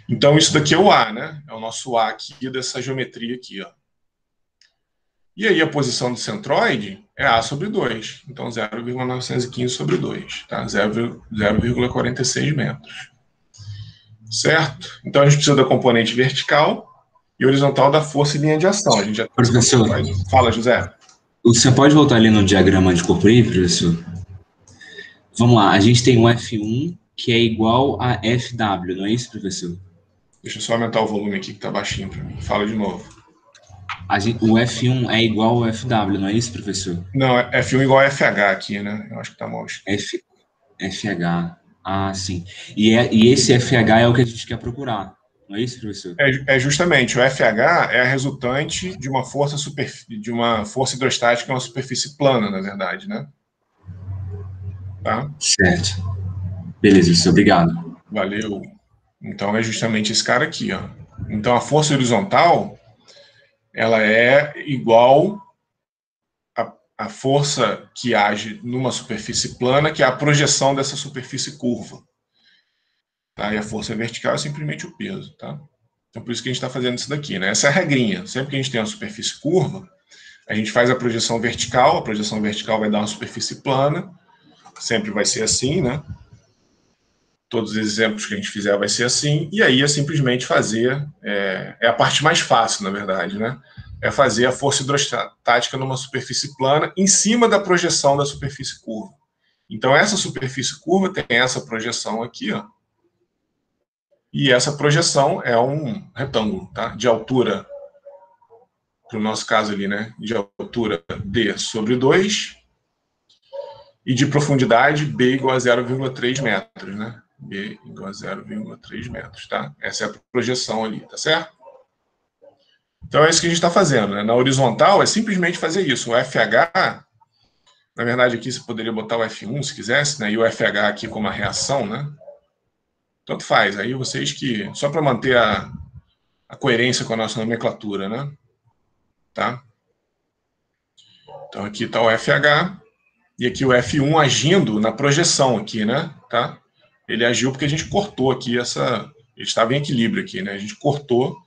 Então isso daqui é o A, né? É o nosso A aqui dessa geometria aqui, ó. E aí a posição do centroide é A sobre 2. Então 0,915 sobre 2, tá? 0,46 metros. Certo? Então a gente precisa da componente vertical e horizontal da força e linha de ação. A gente já Professor, fala, José. você pode voltar ali no diagrama de corpo livre, professor? Vamos lá, a gente tem um F1 que é igual a FW, não é isso, professor? Deixa eu só aumentar o volume aqui que tá baixinho para mim. Fala de novo. O F1 é igual ao FW, não é isso, professor? Não, F1 igual a FH aqui, né? Eu acho que tá mal. FH. Ah, sim. E esse FH é o que a gente quer procurar, não é isso, professor? Justamente, o FH é a resultante de uma força hidrostática em uma superfície plana, na verdade, né? Tá? Certo. Beleza, professor, obrigado. Valeu. Então é justamente esse cara aqui, ó. Então a força horizontal, ela é igual à força que age numa superfície plana, que é a projeção dessa superfície curva. Tá? E a força vertical é simplesmente o peso, tá? Então por isso que a gente está fazendo isso daqui, né? Essa é a regrinha. Sempre que a gente tem uma superfície curva, a gente faz a projeção vertical vai dar uma superfície plana, sempre vai ser assim, né? Todos os exemplos que a gente fizer vai ser assim, e aí é simplesmente fazer, a parte mais fácil, na verdade, né? É fazer a força hidrostática numa superfície plana em cima da projeção da superfície curva. Então essa superfície curva tem essa projeção aqui, ó, e essa projeção é um retângulo, tá? De altura, para o nosso caso ali, né? De altura D sobre 2 e de profundidade B igual a 0,3 metros, né? B igual a 0,3 metros, tá? Essa é a projeção ali, tá certo? Então é isso que a gente está fazendo, né? Na horizontal é simplesmente fazer isso. O FH, na verdade aqui você poderia botar o F1 se quisesse, né? E o FH aqui como a reação, né? Tanto faz. Aí vocês que... Só para manter a coerência com a nossa nomenclatura, né? Tá? Então aqui está o FH e aqui o F1 agindo na projeção aqui, né? Tá? Ele agiu porque a gente cortou aqui essa... Ele estava em equilíbrio aqui, né? A gente cortou.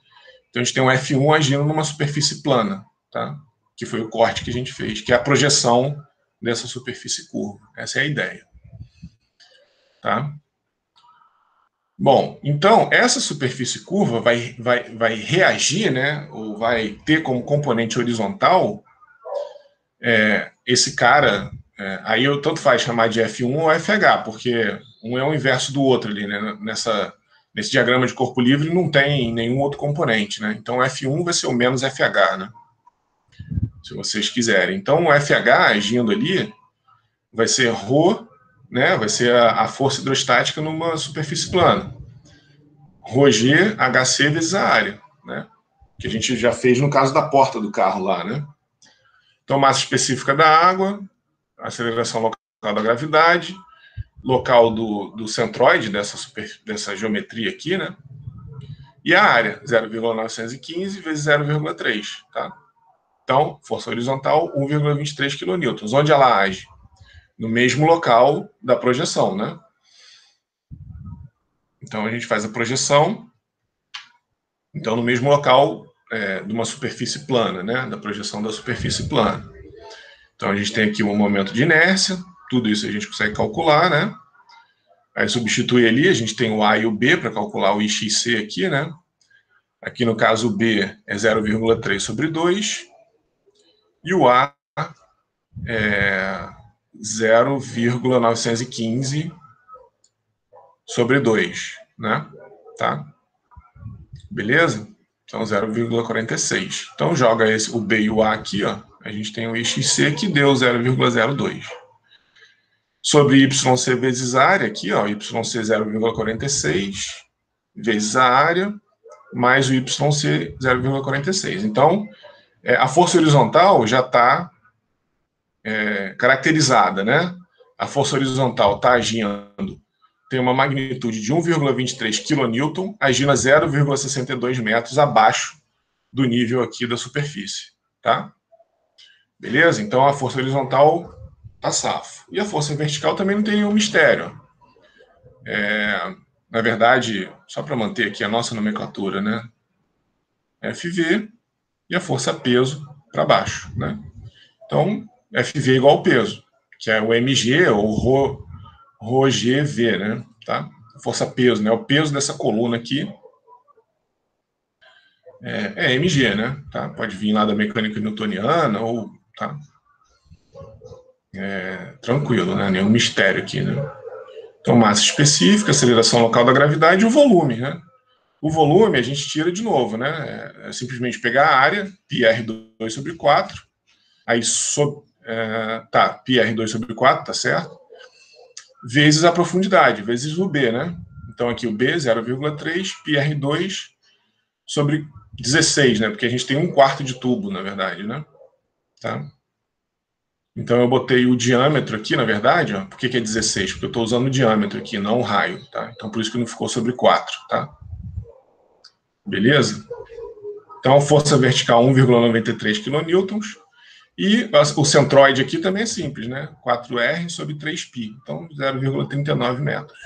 Então a gente tem um F1 agindo numa superfície plana, tá? Que foi o corte que a gente fez, que é a projeção dessa superfície curva. Essa é a ideia. Tá? Bom, então essa superfície curva vai reagir, né? Ou vai ter como componente horizontal esse cara Aí tanto faz chamar de F1 ou FH, porque um é o inverso do outro ali, né? Nesse diagrama de corpo livre não tem nenhum outro componente, né? Então F1 vai ser o menos FH, né? Se vocês quiserem. Então o FH agindo ali vai ser ρ, né? Vai ser a força hidrostática numa superfície plana. ρg, HC vezes a área, né? Que a gente já fez no caso da porta do carro lá, né? Então massa específica da água, aceleração local da gravidade, local do centroide dessa geometria aqui, né? E a área, 0,915 vezes 0,3, tá? Então, força horizontal, 1,23 kN. Onde ela age? No mesmo local da projeção, né? Então, a gente faz a projeção, então, no mesmo local de uma superfície plana, né? Da projeção da superfície plana. Então, a gente tem aqui um momento de inércia, tudo isso a gente consegue calcular, né? Aí substitui ali, a gente tem o A e o B para calcular o IXC aqui, né? Aqui no caso o B é 0,3 sobre 2 e o A é 0,915 sobre 2, né? Tá? Beleza? Então 0,46. Então joga o B e o A aqui, ó. A gente tem o IXC que deu 0,02. Sobre YC vezes a área aqui, ó, YC 0,46 vezes a área, mais o YC 0,46. Então, a força horizontal já está caracterizada, né? A força horizontal está agindo, tem uma magnitude de 1,23 kN, agindo a 0,62 metros abaixo do nível aqui da superfície, tá? Beleza? Então, a força horizontal tá safo. E a força vertical também não tem nenhum mistério. Na verdade, só para manter aqui a nossa nomenclatura, né? FV e a força peso para baixo, né? Então, FV igual ao peso, que é o mg ou ρgv, né? Tá? Força peso, né? O peso dessa coluna aqui é mg, né? Tá? Pode vir lá da mecânica newtoniana ou tá? Tranquilo, né? Nenhum mistério aqui, né? Então, massa específica, aceleração local da gravidade e o volume, né? O volume a gente tira de novo, né? É simplesmente pegar a área, πr2 sobre 4, aí πr2 sobre 4, tá certo? Vezes a profundidade, vezes o B, né? Então aqui o B, 0,3, πr2 sobre 16, né? Porque a gente tem 1/4 de tubo, na verdade, né? Tá? Então eu botei o diâmetro aqui, na verdade, ó. Por que é 16? Porque eu estou usando o diâmetro aqui, não o raio, tá? Então por isso que não ficou sobre 4, tá? Beleza? Então força vertical 1,93 kN. E o centroide aqui também é simples, né? 4R sobre 3π. Então 0,39 metros.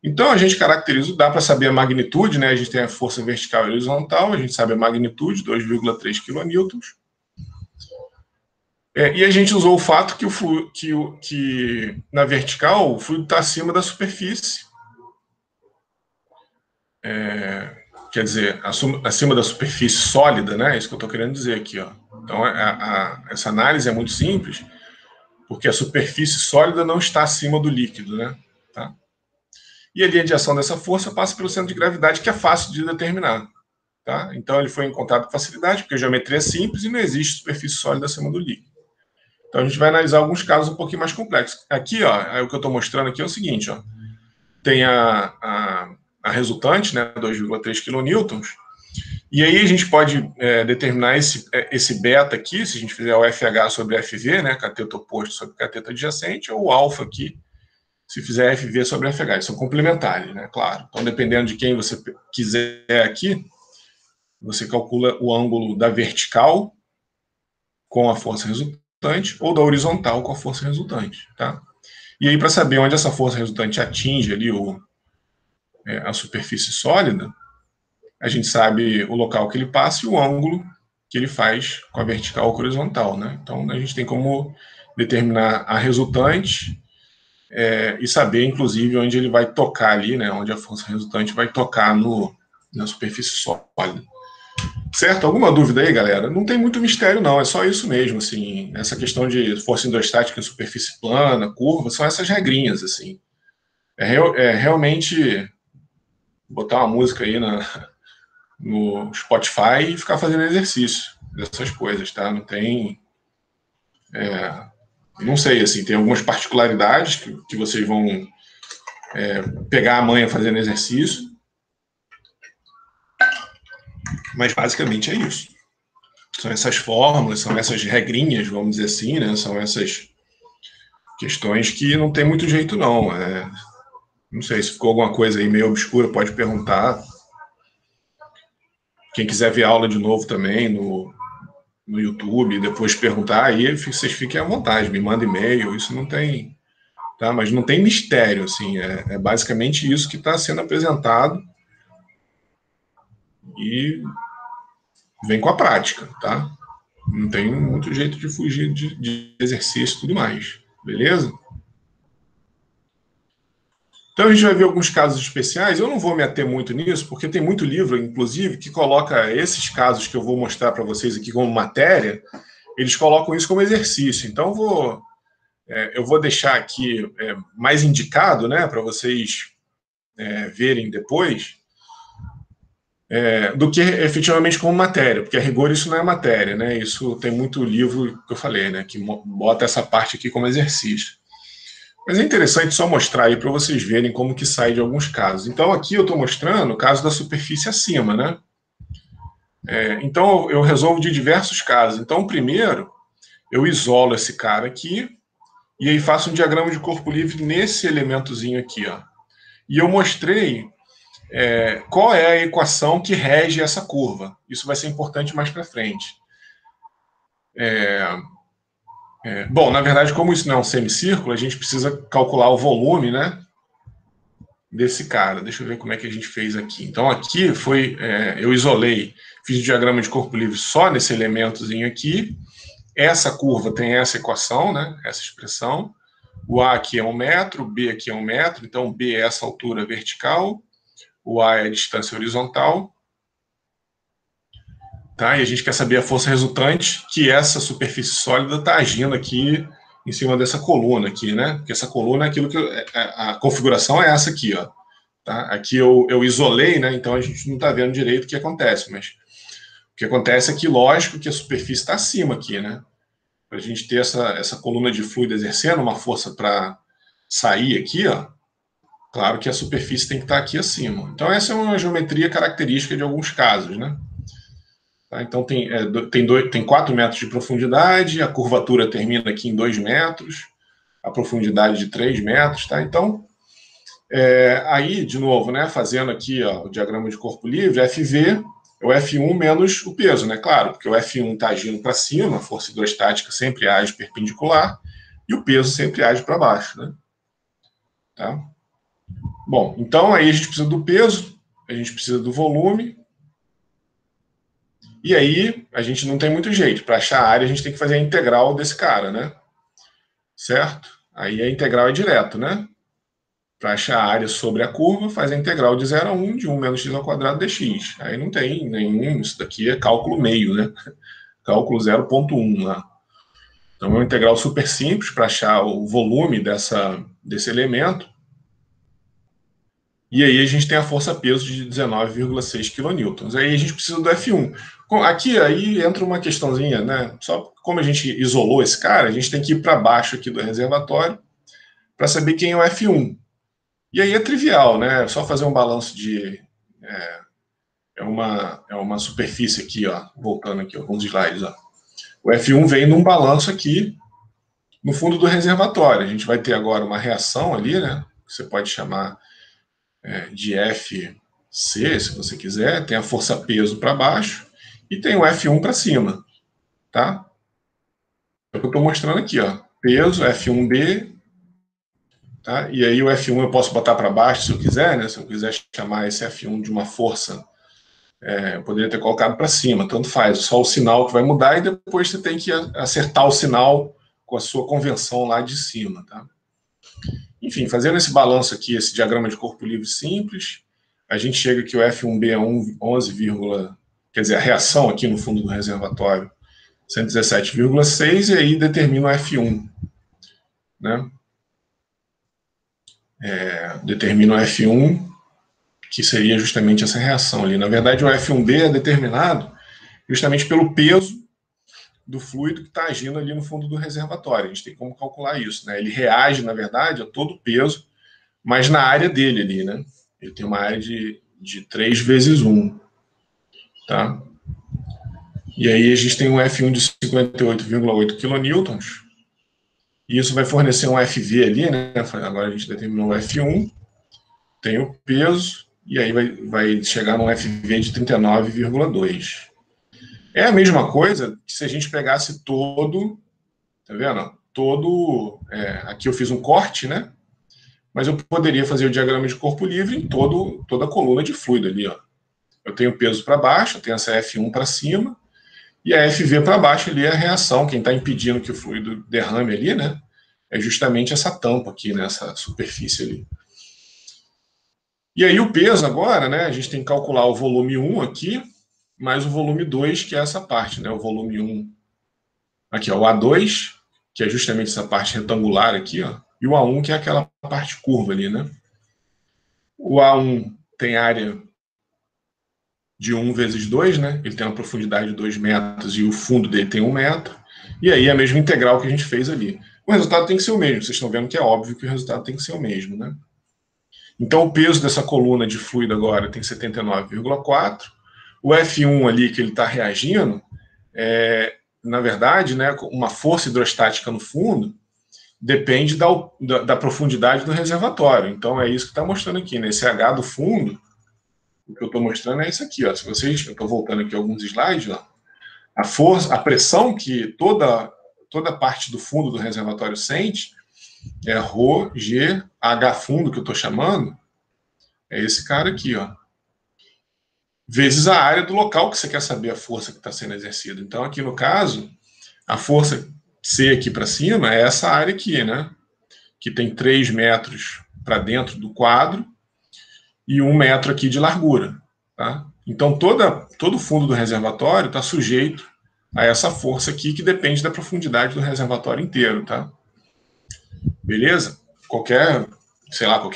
Então a gente caracteriza, dá para saber a magnitude, né? A gente tem a força vertical e horizontal, a gente sabe a magnitude, 2,3 kN. E a gente usou o fato que na vertical o fluido está acima da superfície. Quer dizer, acima da superfície sólida, né? É isso que eu estou querendo dizer aqui, ó. Então essa análise é muito simples, porque a superfície sólida não está acima do líquido, né? Tá? E a linha de ação dessa força passa pelo centro de gravidade, que é fácil de determinar. Tá? Então ele foi encontrado com facilidade, porque a geometria é simples e não existe superfície sólida acima do líquido. Então a gente vai analisar alguns casos um pouquinho mais complexos. Aqui, ó, o que eu estou mostrando aqui é o seguinte, ó, tem a resultante, né, 2,3 kN, e aí a gente pode determinar esse beta aqui, se a gente fizer o FH sobre FV, né, cateto oposto sobre cateto adjacente, ou o alfa aqui, se fizer FV sobre FH. Eles são complementares, né, claro. Então, dependendo de quem você quiser aqui, você calcula o ângulo da vertical com a força resultante ou da horizontal com a força resultante, tá? E aí, para saber onde essa força resultante atinge ali a superfície sólida, a gente sabe o local que ele passa e o ângulo que ele faz com a vertical ou com a horizontal, né? Então, a gente tem como determinar a resultante e saber, inclusive, onde ele vai tocar ali, né? Onde a força resultante vai tocar na superfície sólida. Certo? Alguma dúvida aí, galera? Não tem muito mistério, não. É só isso mesmo, assim. Essa questão de força hidrostática em superfície plana, curva, são essas regrinhas, assim. É realmente botar uma música aí no Spotify e ficar fazendo exercício dessas coisas, tá? Não tem... Não sei, assim, tem algumas particularidades que vocês vão pegar a manha fazendo exercício, mas basicamente é isso. São essas fórmulas, são essas regrinhas, vamos dizer assim, né? São essas questões que não tem muito jeito, não. Não sei, se ficou alguma coisa aí meio obscura, pode perguntar. Quem quiser ver aula de novo também no YouTube, depois perguntar, aí vocês fiquem à vontade, me mandem e-mail, isso não tem... Tá? Mas não tem mistério, assim, é basicamente isso que está sendo apresentado e vem com a prática, tá? Não tem muito jeito de fugir de exercício e tudo mais, beleza? Então a gente vai ver alguns casos especiais. Eu não vou me ater muito nisso, porque tem muito livro, inclusive, que coloca esses casos que eu vou mostrar para vocês aqui como matéria, eles colocam isso como exercício. Então eu vou deixar aqui mais indicado, né, para vocês verem depois, do que efetivamente como matéria, porque a rigor isso não é matéria, né? Isso tem muito livro que eu falei, né, que bota essa parte aqui como exercício. Mas é interessante só mostrar aí para vocês verem como que sai de alguns casos. Então aqui eu estou mostrando o caso da superfície acima, né? Então eu resolvo de diversos casos. Então primeiro eu isolo esse cara aqui e aí faço um diagrama de corpo livre nesse elementozinho aqui, ó. E eu mostrei qual é a equação que rege essa curva. Isso vai ser importante mais para frente. Bom, na verdade, como isso não é um semicírculo, a gente precisa calcular o volume, né, desse cara. Deixa eu ver como é que a gente fez aqui. Então aqui eu isolei, fiz o diagrama de corpo livre só nesse elementozinho aqui. Essa curva tem essa equação, né, essa expressão. O A aqui é 1 metro, o B aqui é 1 metro, então B é essa altura vertical, o A é a distância horizontal. Tá? E a gente quer saber a força resultante que essa superfície sólida está agindo aqui em cima dessa coluna aqui, né? Porque essa coluna é aquilo que a configuração é essa aqui, ó. Tá? Aqui eu isolei, né? Então a gente não está vendo direito o que acontece, mas o que acontece é que, lógico, que a superfície está acima aqui, né? Para a gente ter essa coluna de fluido exercendo uma força para sair aqui, ó. Claro que a superfície tem que estar aqui acima. Então essa é uma geometria característica de alguns casos, né? Tá? Então tem 4 metros de profundidade, a curvatura termina aqui em 2 metros, a profundidade de 3 metros. Tá? Então, aí, de novo, né, fazendo aqui ó, o diagrama de corpo livre, FV é o F1 menos o peso, né? Claro, porque o F1 está agindo para cima, a força hidrostática sempre age perpendicular, e o peso sempre age para baixo. Né? Tá? Bom, então aí a gente precisa do peso, a gente precisa do volume, e aí a gente não tem muito jeito. Para achar a área, a gente tem que fazer a integral desse cara, né? Certo? Aí a integral é direto, né? Para achar a área sobre a curva, faz a integral de 0 a 1 de 1 menos x ao quadrado dx. Aí não tem nenhum, isso daqui é cálculo meio, né? Cálculo 0,1 lá. Então é uma integral super simples para achar o volume desse elemento. E aí a gente tem a força-peso de 19,6 kN. Aí a gente precisa do F1. Aqui aí entra uma questãozinha, né? Só como a gente isolou esse cara, a gente tem que ir para baixo aqui do reservatório para saber quem é o F1. E aí é trivial, né? É só fazer um balanço de... É uma superfície aqui, ó. Voltando aqui alguns slides, ó. O F1 vem num balanço aqui no fundo do reservatório. A gente vai ter agora uma reação ali, né? Você pode chamar de FC, se você quiser. Tem a força-peso para baixo e tem o F1 para cima, tá? É o que eu estou mostrando aqui, ó. Peso, F1B, tá? E aí o F1 eu posso botar para baixo se eu quiser, né? Se eu quiser chamar esse F1 de uma força, eu poderia ter colocado para cima, tanto faz. Só o sinal que vai mudar e depois você tem que acertar o sinal com a sua convenção lá de cima, tá? Enfim, fazendo esse balanço aqui, esse diagrama de corpo livre simples, a gente chega que o F1B é 11,3 quer dizer, a reação aqui no fundo do reservatório, 117,6, e aí determina o F1, né? Determina o F1, que seria justamente essa reação ali. Na verdade, o F1B é determinado justamente pelo peso do fluido que está agindo ali no fundo do reservatório. A gente tem como calcular isso, né? Ele reage, na verdade, a todo o peso, mas na área dele ali, né? Ele tem uma área de 3 vezes 1, tá? E aí a gente tem um F1 de 58,8 kN, e isso vai fornecer um FV ali, né? Agora a gente determinou o F1, tem o peso, e aí vai chegar num FV de 39,2. É a mesma coisa que se a gente pegasse todo, tá vendo? Aqui eu fiz um corte, né? Mas eu poderia fazer o diagrama de corpo livre em toda a coluna de fluido ali, ó. Eu tenho peso para baixo, eu tenho essa F1 para cima, e a FV para baixo ali é a reação, quem está impedindo que o fluido derrame ali, né? É justamente essa tampa aqui, né? Essa superfície ali. E aí o peso agora, né? A gente tem que calcular o volume 1 aqui, mais o volume 2, que é essa parte, né? O volume 1, aqui, ó, o A2, que é justamente essa parte retangular aqui, ó, e o A1, que é aquela parte curva ali, né? O A1 tem área de 1 vezes 2, né? Ele tem uma profundidade de 2 metros e o fundo dele tem 1 metro. E aí é a mesma integral que a gente fez ali. O resultado tem que ser o mesmo. Vocês estão vendo que é óbvio que o resultado tem que ser o mesmo, né? Então o peso dessa coluna de fluido agora tem 79,4. O F1 ali que ele está reagindo, na verdade, né, uma força hidrostática no fundo depende da profundidade do reservatório. Então é isso que está mostrando aqui, né? Esse H do fundo, o que eu estou mostrando é isso aqui, ó. Se vocês, eu estou voltando aqui alguns slides, ó. A força, a pressão que toda parte do fundo do reservatório sente é ρ, G, H fundo, que eu estou chamando, é esse cara aqui, ó. Vezes a área do local que você quer saber a força que está sendo exercida. Então, aqui no caso, a força C aqui para cima é essa área aqui, né? Que tem 3 metros para dentro do quadro e 1 metro aqui de largura, tá? Então, todo o fundo do reservatório está sujeito a essa força aqui, que depende da profundidade do reservatório inteiro, tá? Beleza? Qualquer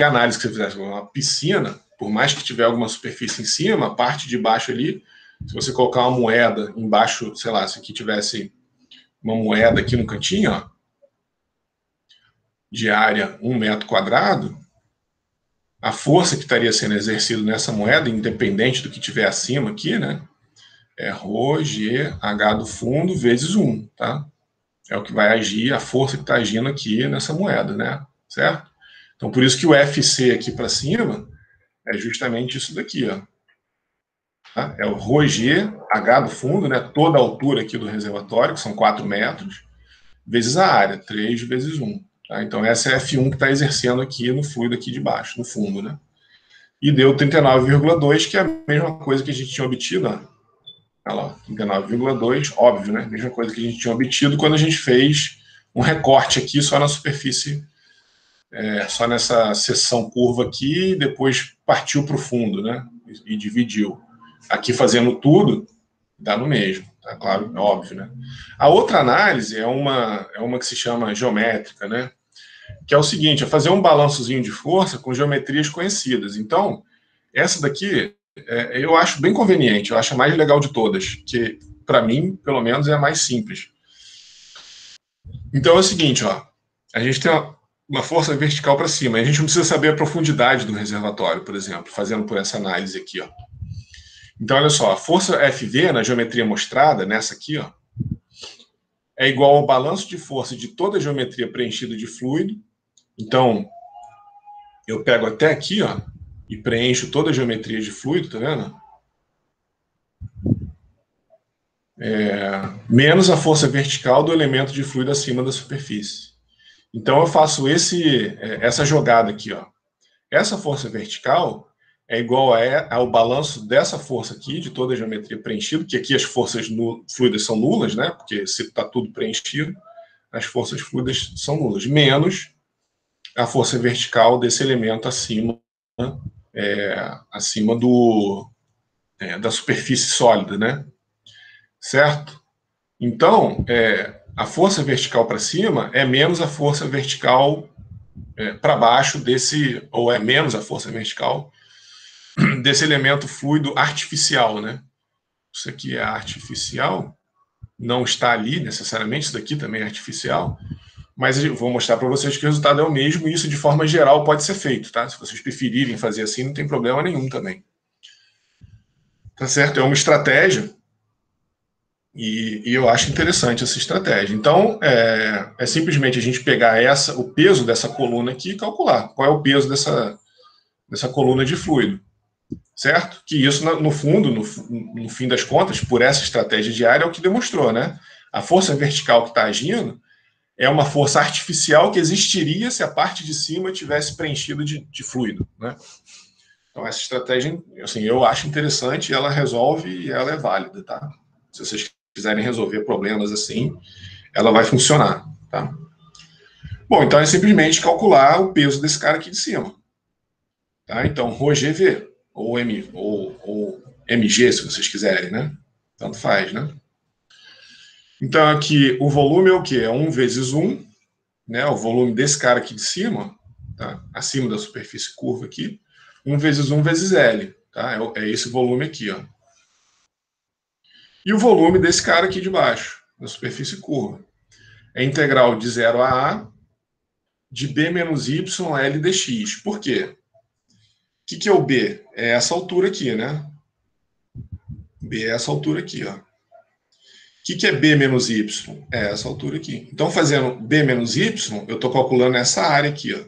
análise que você fizesse, uma piscina, por mais que tiver alguma superfície em cima, a parte de baixo ali, se você colocar uma moeda embaixo, sei lá, se aqui tivesse uma moeda aqui no cantinho, ó, de área 1 metro quadrado, a força que estaria sendo exercida nessa moeda, independente do que tiver acima aqui, né, é ρ, G, H do fundo, vezes 1, tá? É o que vai agir, a força que está agindo aqui nessa moeda, né? Certo? Então, por isso que o FC aqui para cima é justamente isso daqui, ó. Tá? É o ρg, H do fundo, né? Toda a altura aqui do reservatório, que são 4 metros, vezes a área, 3 vezes 1. Tá? Então, essa é a F1 que está exercendo aqui no fluido aqui de baixo, no fundo, né? E deu 39,2, que é a mesma coisa que a gente tinha obtido, ó. Olha lá, 39,2, óbvio, né? Mesma coisa que a gente tinha obtido quando a gente fez um recorte aqui só na superfície, só nessa seção curva aqui, e depois partiu para o fundo, né? E dividiu. Aqui fazendo tudo, dá no mesmo, tá? Claro, é óbvio, né? A outra análise é uma que se chama geométrica, né? Que é o seguinte, é fazer um balançozinho de força com geometrias conhecidas. Então, essa daqui eu acho bem conveniente, eu acho a mais legal de todas, que para mim, pelo menos, é a mais simples. Então é o seguinte, ó, a gente tem uma força vertical para cima, a gente não precisa saber a profundidade do reservatório, por exemplo, fazendo por essa análise aqui, ó. Então olha só, a força FV na geometria mostrada, nessa aqui, ó, é igual ao balanço de força de toda a geometria preenchida de fluido. Então eu pego até aqui, ó, e preencho toda a geometria de fluido, tá vendo? Menos a força vertical do elemento de fluido acima da superfície. Então eu faço essa jogada aqui, ó. Essa força vertical é igual ao balanço dessa força aqui, de toda a geometria preenchida, que aqui as forças fluidas são nulas, né? Porque se está tudo preenchido, as forças fluidas são nulas, menos a força vertical desse elemento acima da superfície sólida, né? Certo? Então, a força vertical para cima é menos a força vertical para baixo desse, ou é menos a força vertical desse elemento fluido artificial, né? Isso aqui é artificial, não está ali necessariamente, isso daqui também é artificial, mas eu vou mostrar para vocês que o resultado é o mesmo e isso de forma geral pode ser feito, tá? Se vocês preferirem fazer assim, não tem problema nenhum também. Tá certo? É uma estratégia e eu acho interessante essa estratégia. Então, é simplesmente a gente pegar o peso dessa coluna aqui e calcular qual é o peso dessa coluna de fluido. Certo? Que isso, no fundo, no fim das contas, por essa estratégia diária, é o que demonstrou, né? A força vertical que está agindo é uma força artificial que existiria se a parte de cima tivesse preenchida de fluido, né? Então, essa estratégia, assim, eu acho interessante, ela resolve e ela é válida, tá? Se vocês quiserem resolver problemas assim, ela vai funcionar, tá? Bom, então é simplesmente calcular o peso desse cara aqui de cima, tá? Então, ρGV, ou MG, se vocês quiserem, né? Tanto faz, né? Então, aqui, o volume é o quê? É 1 vezes 1, né? O volume desse cara aqui de cima, tá? Acima da superfície curva aqui, 1 vezes 1 vezes L, tá? É esse volume aqui, ó. E o volume desse cara aqui de baixo, da superfície curva. É integral de 0 a A de B menos Y L dx. Por quê? O que é o B? É essa altura aqui, né? B é essa altura aqui, ó. O que é B menos Y? É essa altura aqui. Então, fazendo B menos Y, eu estou calculando essa área aqui, ó.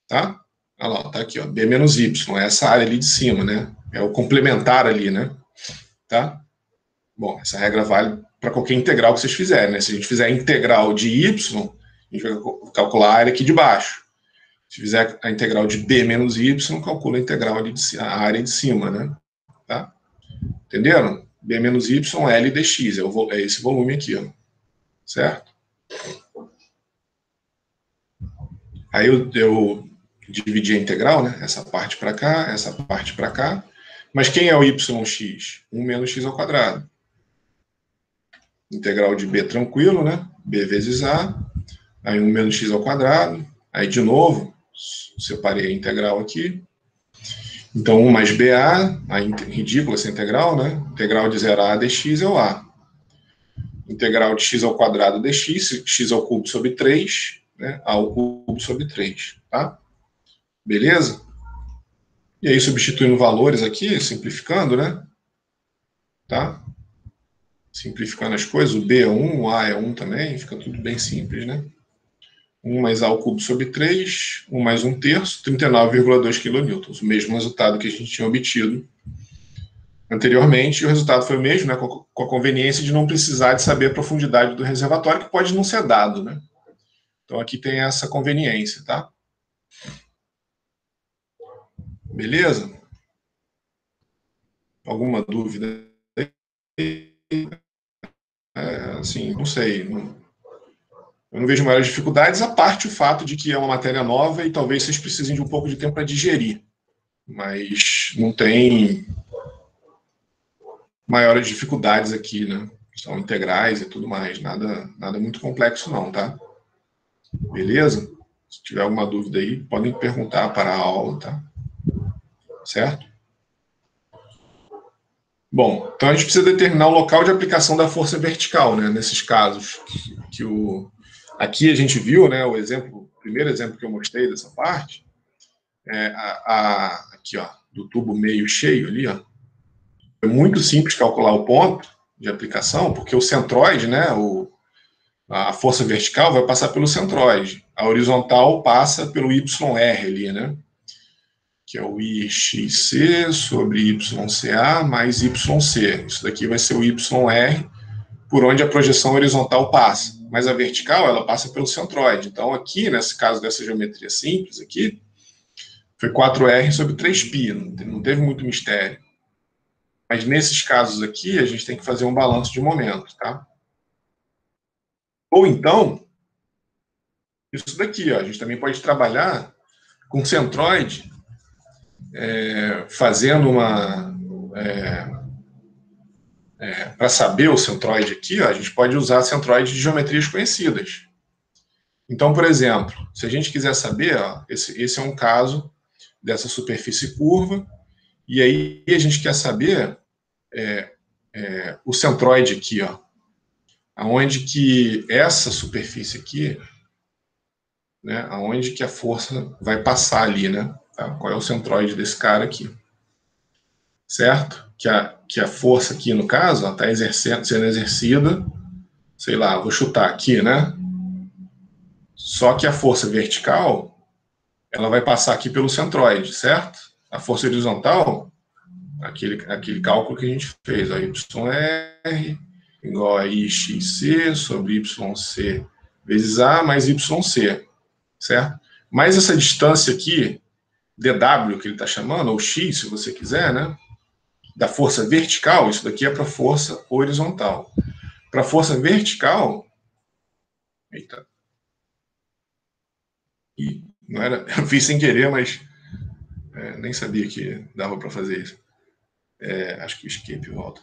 Tá? Olha lá, tá aqui, ó. B menos Y, é essa área ali de cima, né? É o complementar ali, né? Tá? Bom, essa regra vale para qualquer integral que vocês fizerem, né? Se a gente fizer a integral de Y, a gente vai calcular a área aqui de baixo. Se fizer a integral de B menos Y, calcula a integral ali a área de cima, né? Tá? Entenderam? B menos Y, L dx, é esse volume aqui, ó. Certo? Aí eu dividi a integral, né? Essa parte para cá, essa parte para cá. Mas quem é o yx? 1 menos x ao quadrado. Integral de B tranquilo, né? B vezes A. Aí 1 menos x ao quadrado. Aí, de novo, separei a integral aqui. Então, 1 mais BA, aí ridícula essa integral, né? Integral de 0 a dx é o A. Integral de x ao quadrado dx, x ao cubo sobre 3, né? A ao cubo sobre 3, tá? Beleza? E aí, substituindo valores aqui, simplificando, né? Tá? Simplificando as coisas, o B é 1, o A é 1 também, fica tudo bem simples, né? 1 mais A ao cubo sobre 3, 1 mais 1 terço, 39,2 kN. O mesmo resultado que a gente tinha obtido anteriormente, e o resultado foi o mesmo, né, com a conveniência de não precisar de saber a profundidade do reservatório, que pode não ser dado, né? Então aqui tem essa conveniência, tá? Beleza? Alguma dúvida? Assim, não sei. Eu não vejo maiores dificuldades, a parte o fato de que é uma matéria nova e talvez vocês precisem de um pouco de tempo para digerir. Mas não tem maiores dificuldades aqui, né? São integrais e tudo mais. Nada muito complexo não, tá? Beleza? Se tiver alguma dúvida aí, podem perguntar para a aula, tá? Certo? Bom, então a gente precisa determinar o local de aplicação da força vertical, né? Nesses casos aqui a gente viu, né? O primeiro exemplo que eu mostrei dessa parte, aqui, ó, do tubo meio cheio ali, ó. É muito simples calcular o ponto de aplicação, porque o centroide, né? A força vertical vai passar pelo centroide. A horizontal passa pelo YR ali, né? Que é o IXC sobre YCA mais YC. Isso daqui vai ser o YR, por onde a projeção horizontal passa. Mas a vertical, ela passa pelo centroide. Então, aqui, nesse caso dessa geometria simples aqui, foi 4R sobre 3π. Não teve muito mistério. Mas nesses casos aqui, a gente tem que fazer um balanço de momento, tá? Ou então, isso daqui, ó, a gente também pode trabalhar com centroide, fazendo para saber o centroide aqui, ó, a gente pode usar centroide de geometrias conhecidas. Então, por exemplo, se a gente quiser saber, ó, esse é um caso dessa superfície curva, e aí a gente quer saber o centroide aqui, ó, aonde que essa superfície aqui, né, aonde que a força vai passar ali, né? Tá? Qual é o centroide desse cara aqui, certo? Que a força aqui, no caso, está sendo exercida, sei lá, vou chutar aqui, né? Só que a força vertical, ela vai passar aqui pelo centroide, certo? A força horizontal, aquele cálculo que a gente fez, a YR igual a IXC sobre YC vezes A mais YC, certo? Mas essa distância aqui, dW, que ele está chamando, ou X, se você quiser, né? Da força vertical, isso daqui é para força horizontal. Para força vertical, eita, e não era, eu fiz sem querer, mas nem sabia que dava para fazer isso. Acho que o escape volta.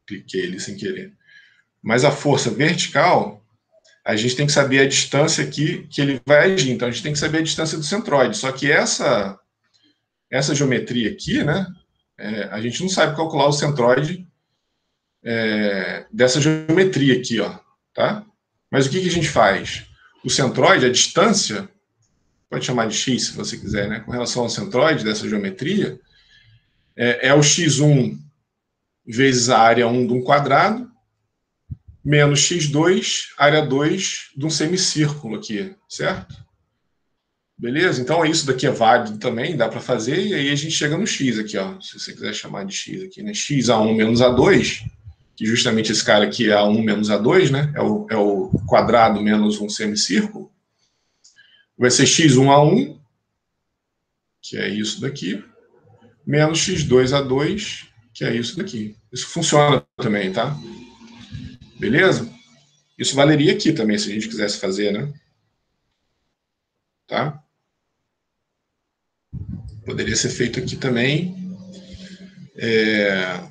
Cliquei ali sem querer. Mas a força vertical, a gente tem que saber a distância aqui que ele vai agir. Então, a gente tem que saber a distância do centroide. Só que essa geometria aqui, né, a gente não sabe calcular o centroide dessa geometria aqui, ó, tá? Mas o que a gente faz? O centroide, a distância, pode chamar de x se você quiser, né, com relação ao centroide dessa geometria, é o x1 vezes a área 1 de um quadrado, menos x2, área 2 de um semicírculo aqui, certo? Beleza? Então, isso daqui é válido também, dá para fazer, e aí a gente chega no x aqui, ó, se você quiser chamar de x aqui, né? x1 menos a2, que justamente esse cara aqui é a1 menos a2, né? É o quadrado menos um semicírculo. Vai ser x1 a1, que é isso daqui, menos x2 a2, que é isso daqui. Isso funciona também, tá? Beleza? Isso valeria aqui também, se a gente quisesse fazer, né? Tá? Poderia ser feito aqui também.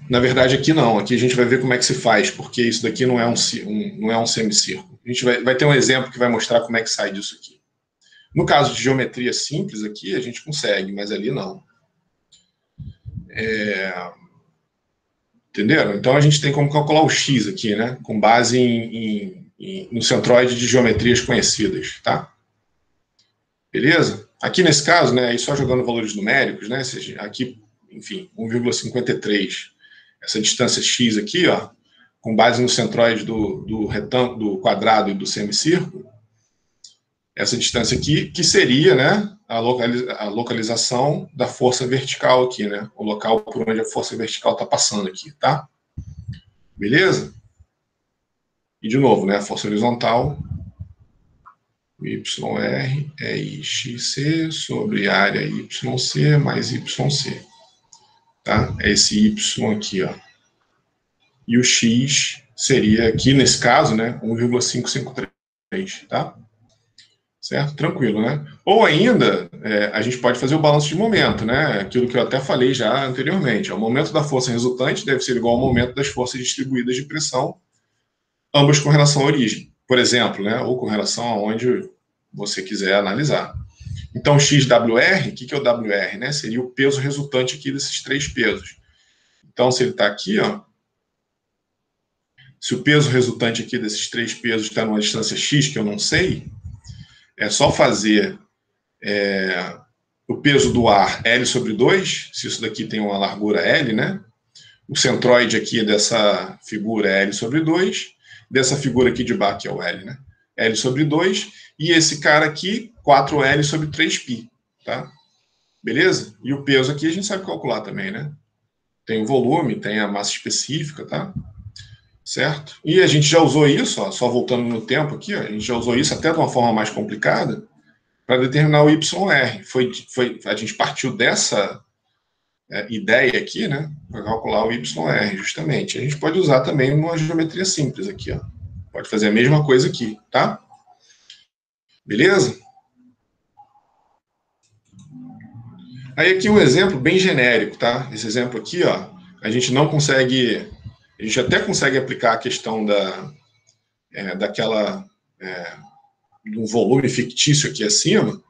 Na verdade, aqui não. Aqui a gente vai ver como é que se faz, porque isso daqui não é um semicírculo. A gente vai ter um exemplo que vai mostrar como é que sai disso aqui. No caso de geometria simples aqui, a gente consegue, mas ali não. Entenderam? Então a gente tem como calcular o x aqui, né? Com base no centroide de geometrias conhecidas, tá? Beleza? Aqui nesse caso, né, aí só jogando valores numéricos, né, aqui, enfim, 1,53. Essa distância x aqui, ó, com base no centroide do retângulo, do quadrado e do semicírculo, essa distância aqui, que seria, né, a localização da força vertical aqui, né, o local por onde a força vertical está passando aqui, tá? Beleza? E de novo, né, a força horizontal, YR é IXC sobre área YC mais YC. Tá? É esse Y aqui, ó. E o X seria aqui, nesse caso, né, 1,553, tá? Certo? Tranquilo, né? Ou ainda, a gente pode fazer o balanço de momento, né? Aquilo que eu até falei já anteriormente. O momento da força resultante deve ser igual ao momento das forças distribuídas de pressão, ambas com relação à origem, por exemplo, né? Ou com relação aonde você quiser analisar. Então, XWR, o que é o WR? Né? Seria o peso resultante aqui desses três pesos. Então, se ele está aqui, ó, se o peso resultante aqui desses três pesos está numa distância x, que eu não sei, é só fazer o peso do ar L sobre 2, se isso daqui tem uma largura L, né? O centroide aqui dessa figura é L sobre 2, dessa figura aqui de baixo, que é o L, né? L sobre 2, e esse cara aqui, 4L sobre 3π, tá? Beleza? E o peso aqui a gente sabe calcular também, né? Tem o volume, tem a massa específica, tá? Certo? E a gente já usou isso, ó, só voltando no tempo aqui, ó, a gente já usou isso até de uma forma mais complicada para determinar o YR. A gente partiu dessa ideia aqui, né, para calcular o YR, justamente. A gente pode usar também uma geometria simples aqui, ó. Pode fazer a mesma coisa aqui, tá? Beleza? Aí aqui um exemplo bem genérico, tá? Esse exemplo aqui, ó, a gente não consegue, a gente até consegue aplicar a questão daquela, de um volume fictício aqui acima,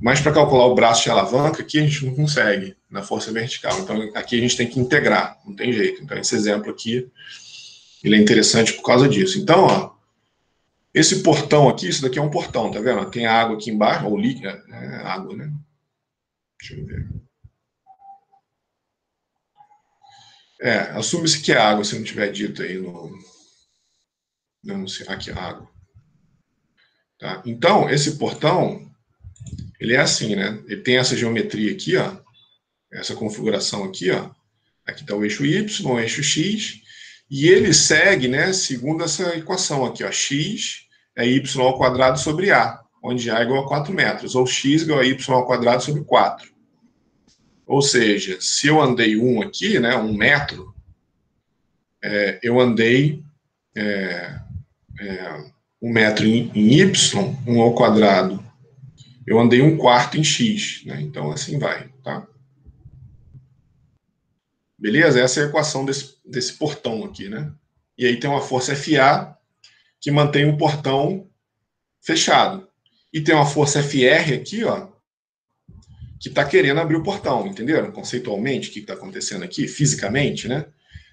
mas para calcular o braço de alavanca aqui a gente não consegue na força vertical. Então aqui a gente tem que integrar, não tem jeito. Então esse exemplo aqui, ele é interessante por causa disso. Então, ó, esse portão aqui, isso daqui é um portão, tá vendo? Tem água aqui embaixo, ou líquido, água, né? Deixa eu ver. Assume-se que é água, se não tiver dito aí no... Não sei, aqui, água. Tá? Então, esse portão, ele é assim, né? Ele tem essa geometria aqui, ó. Essa configuração aqui, ó. Aqui está o eixo Y, o eixo X, e ele segue, né, segundo essa equação aqui, ó. X é Y ao quadrado sobre A, onde A é igual a 4 metros, ou X igual a Y ao quadrado sobre 4. Ou seja, se eu andei 1 aqui, né, 1 metro, eu andei 1 metro em Y, 1 ao quadrado, eu andei 1/4 em X, né? Então assim vai, tá? Beleza? Essa é a equação desse portão aqui, né? E aí tem uma força FA que mantém o portão fechado. E tem uma força FR aqui, ó, que está querendo abrir o portão, entenderam? Conceitualmente, o que está acontecendo aqui, fisicamente, né?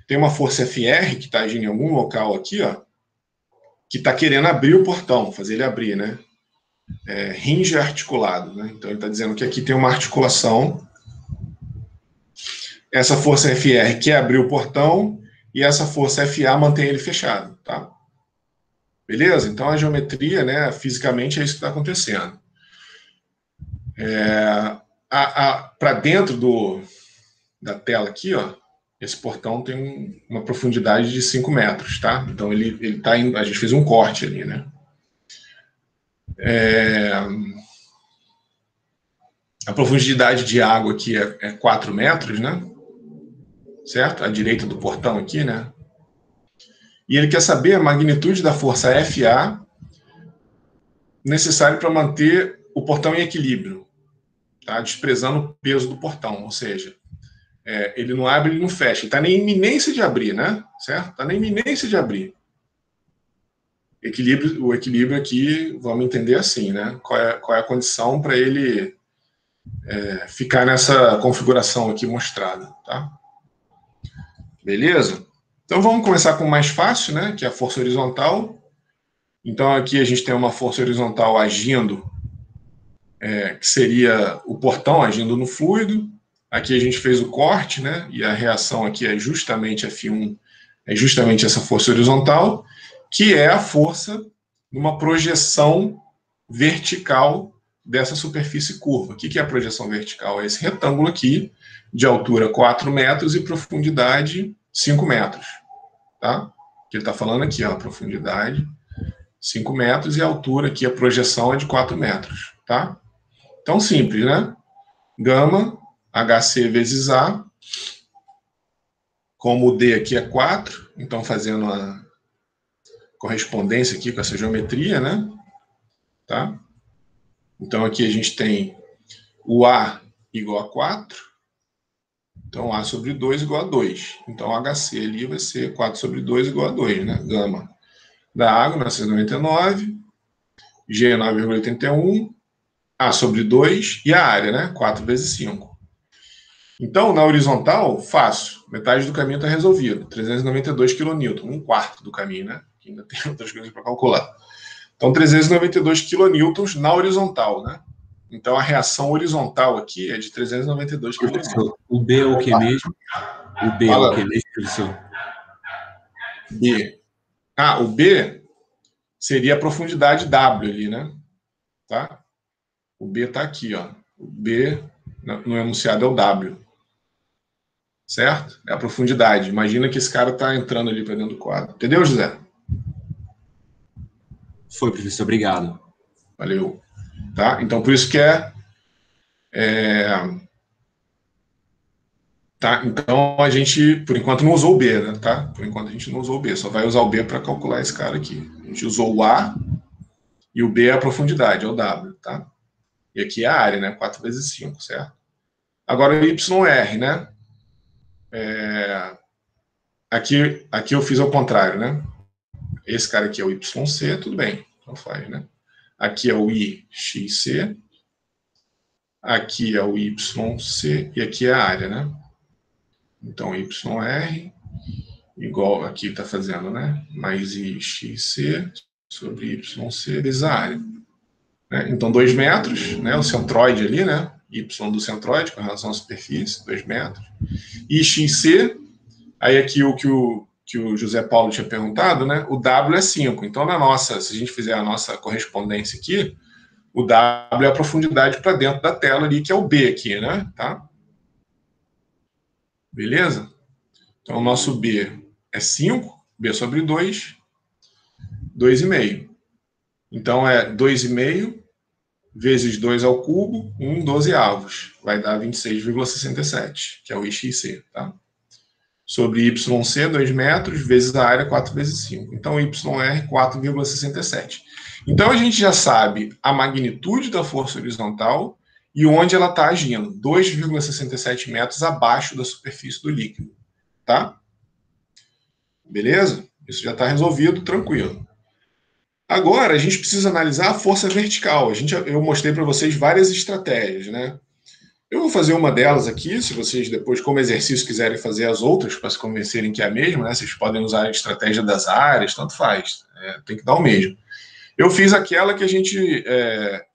Tem uma força FR que está agindo em algum local aqui, ó, que está querendo abrir o portão, fazer ele abrir, né? Hinge articulado, né? Então ele está dizendo que aqui tem uma articulação. Essa força FR quer abrir o portão e essa força FA mantém ele fechado, tá? Beleza? Então a geometria, né, fisicamente é isso que está acontecendo. Para dentro da tela aqui, ó, esse portão tem uma profundidade de 5 metros, tá? Então ele tá a gente fez um corte ali, né? A profundidade de água aqui é 4 metros, né? Certo? À direita do portão aqui, né? E ele quer saber a magnitude da força FA necessária para manter o portão em equilíbrio, tá? Desprezando o peso do portão, ou seja, ele não abre, ele não fecha, ele está na iminência de abrir, né? Certo? Está na iminência de abrir. O equilíbrio aqui, vamos entender assim, né? Qual é a condição para ele ficar nessa configuração aqui mostrada, tá? Beleza? Então vamos começar com o mais fácil, né? Que é a força horizontal. Então aqui a gente tem uma força horizontal agindo, que seria o portão agindo no fluido. Aqui a gente fez o corte, né? E a reação aqui é justamente F1, é justamente essa força horizontal, que é a força numa projeção vertical dessa superfície curva. O que é a projeção vertical? É esse retângulo aqui, de altura 4 metros e profundidade 5 metros. Tá? Que ele está falando aqui, ó, profundidade 5 metros e a altura aqui, a projeção é de 4 metros. Tá? Então, simples, né? Gama, HC vezes A, como o D aqui é 4, então fazendo a correspondência aqui com essa geometria, né? Tá? Então aqui a gente tem o A igual a 4, então A sobre 2 igual a 2. Então HC ali vai ser 4 sobre 2 igual a 2, né? Gama da água, 999, G 9,81, A sobre 2 e a área, né? 4 vezes 5. Então, na horizontal, fácil. Metade do caminho está resolvido. 392 kN, 1/4 do caminho, né? Que ainda tem outras coisas para calcular. Então, 392 kN na horizontal, né? Então, a reação horizontal aqui é de 392 kN. Professor, o B é o que mesmo? O B é o que mesmo, professor? B. O B seria a profundidade W ali, né? Tá? O B está aqui, ó. O B no enunciado é o W. Certo? É a profundidade. Imagina que esse cara está entrando ali para dentro do quadro. Entendeu, José? Foi, professor. Obrigado. Valeu. Tá? Então, por isso que tá? Então, a gente, por enquanto, não usou o B, né? Tá? Por enquanto, a gente não usou o B. Só vai usar o B para calcular esse cara aqui. A gente usou o A e o B é a profundidade, é o W, tá? E aqui é a área, né? 4 vezes 5, certo? Agora, o YR, né? aqui eu fiz ao contrário, né? Esse cara aqui é o YC, tudo bem, não faz, né? Aqui é o IXC, aqui é o YC e aqui é a área, né? Então, YR igual aqui está fazendo, né? Mais IXC sobre YC vezes a área. Né? Então, 2 metros, né? O centroide ali, né? Y do centroide com relação à superfície, 2 metros. IXC, aí aqui o que o José Paulo tinha perguntado, né? O W é 5. Então, se a gente fizer a nossa correspondência aqui, o W é a profundidade para dentro da tela ali, que é o B aqui, né? Tá? Beleza? Então, o nosso B é 5, B sobre 2, 2,5. Então, é 2,5 vezes 2 ao cubo, 12 avos. Vai dar 26,67, que é o IXC, tá? Sobre YC, 2 metros, vezes a área, 4 vezes 5. Então, YR, 4,67. Então, a gente já sabe a magnitude da força horizontal e onde ela está agindo, 2,67 metros abaixo da superfície do líquido, tá? Beleza? Isso já está resolvido, tranquilo. Agora, a gente precisa analisar a força vertical. Eu mostrei para vocês várias estratégias, né? Eu vou fazer uma delas aqui, se vocês depois, como exercício, quiserem fazer as outras para se convencerem que é a mesma, né? Vocês podem usar a estratégia das áreas, tanto faz. Tem que dar o mesmo. Eu fiz aquela que a gente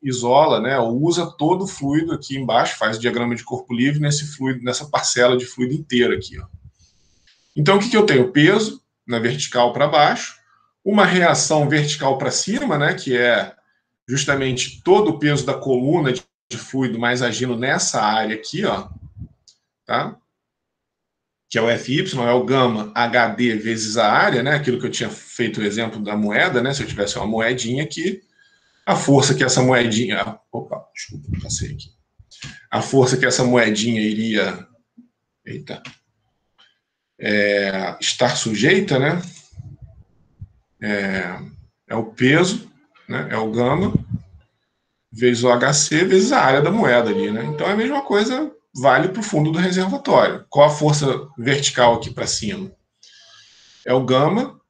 isola, né? Ou usa todo o fluido aqui embaixo, faz o diagrama de corpo livre nesse fluido, nessa parcela de fluido inteira aqui, ó. Então, o que eu tenho? Peso na vertical para baixo, uma reação vertical para cima, né? Que é justamente todo o peso da coluna de fluido mais agindo nessa área aqui, ó, tá? Que é o FY, é o gama HD vezes a área, né? Aquilo que eu tinha feito o exemplo da moeda, né? Se eu tivesse uma moedinha aqui, a força que essa moedinha... Opa, desculpa, passei aqui. A força que essa moedinha iria... Eita. Estar sujeita, né? É o peso, né? É o gama vezes o HC vezes a área da moeda ali, né? Então é a mesma coisa, vale para o fundo do reservatório. Qual a força vertical aqui para cima? É o gama,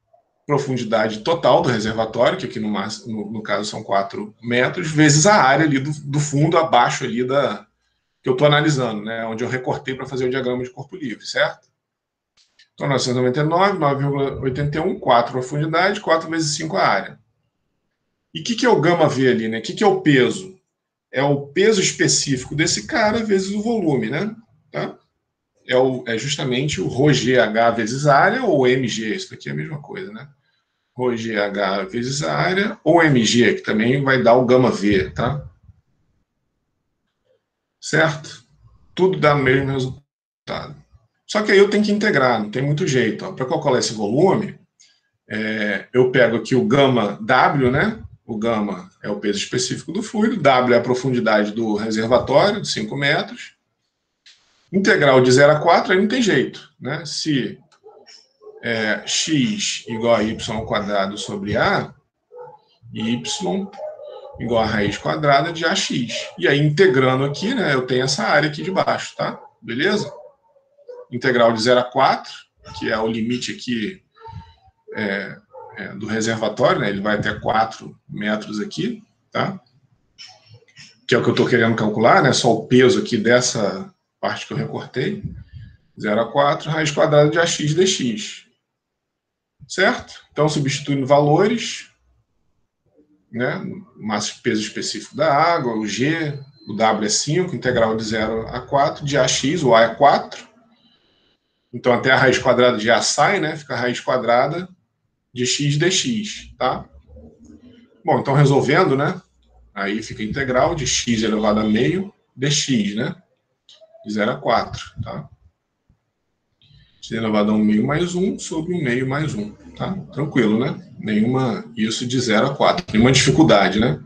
profundidade total do reservatório, que aqui no caso são 4 metros, vezes a área ali do fundo abaixo ali que eu estou analisando, né? Onde eu recortei para fazer o diagrama de corpo livre, certo? Então, 999, 9,81, 4 profundidade, 4 vezes 5 a área. E o que é o gama V ali, né? O que é o peso? É o peso específico desse cara vezes o volume, né? Tá? É justamente o ρgh vezes a área ou mg, isso aqui é a mesma coisa, né? ρgh vezes a área ou mg, que também vai dar o gama V, tá? Certo? Tudo dá o mesmo resultado. Só que aí eu tenho que integrar, não tem muito jeito. Para calcular esse volume, eu pego aqui o gama W, né? O gama é o peso específico do fluido, W é a profundidade do reservatório, de 5 metros. Integral de 0 a 4, aí não tem jeito, né? Se x igual a y ao quadrado sobre a, y igual a raiz quadrada de ax. E aí, integrando aqui, né, eu tenho essa área aqui de baixo, tá? Beleza? Integral de 0 a 4, que é o limite aqui do reservatório, né? Ele vai até 4 metros aqui, tá? Que é o que eu estou querendo calcular, né? Só o peso aqui dessa parte que eu recortei. 0 a 4, raiz quadrada de ax dx. Certo? Então, substituindo valores, né? Peso específico da água, o G, o W é 5, integral de 0 a 4, de ax, o A é 4. Então, até a raiz quadrada de A sai, né? Fica a raiz quadrada de x dx, tá? Bom, então resolvendo, né? Aí fica a integral de x elevado a meio dx, né? De 0 a 4, tá? X elevado a 1 meio mais 1 sobre 1 meio mais 1, tá? Tranquilo, né? Isso de 0 a 4. Nenhuma dificuldade, né?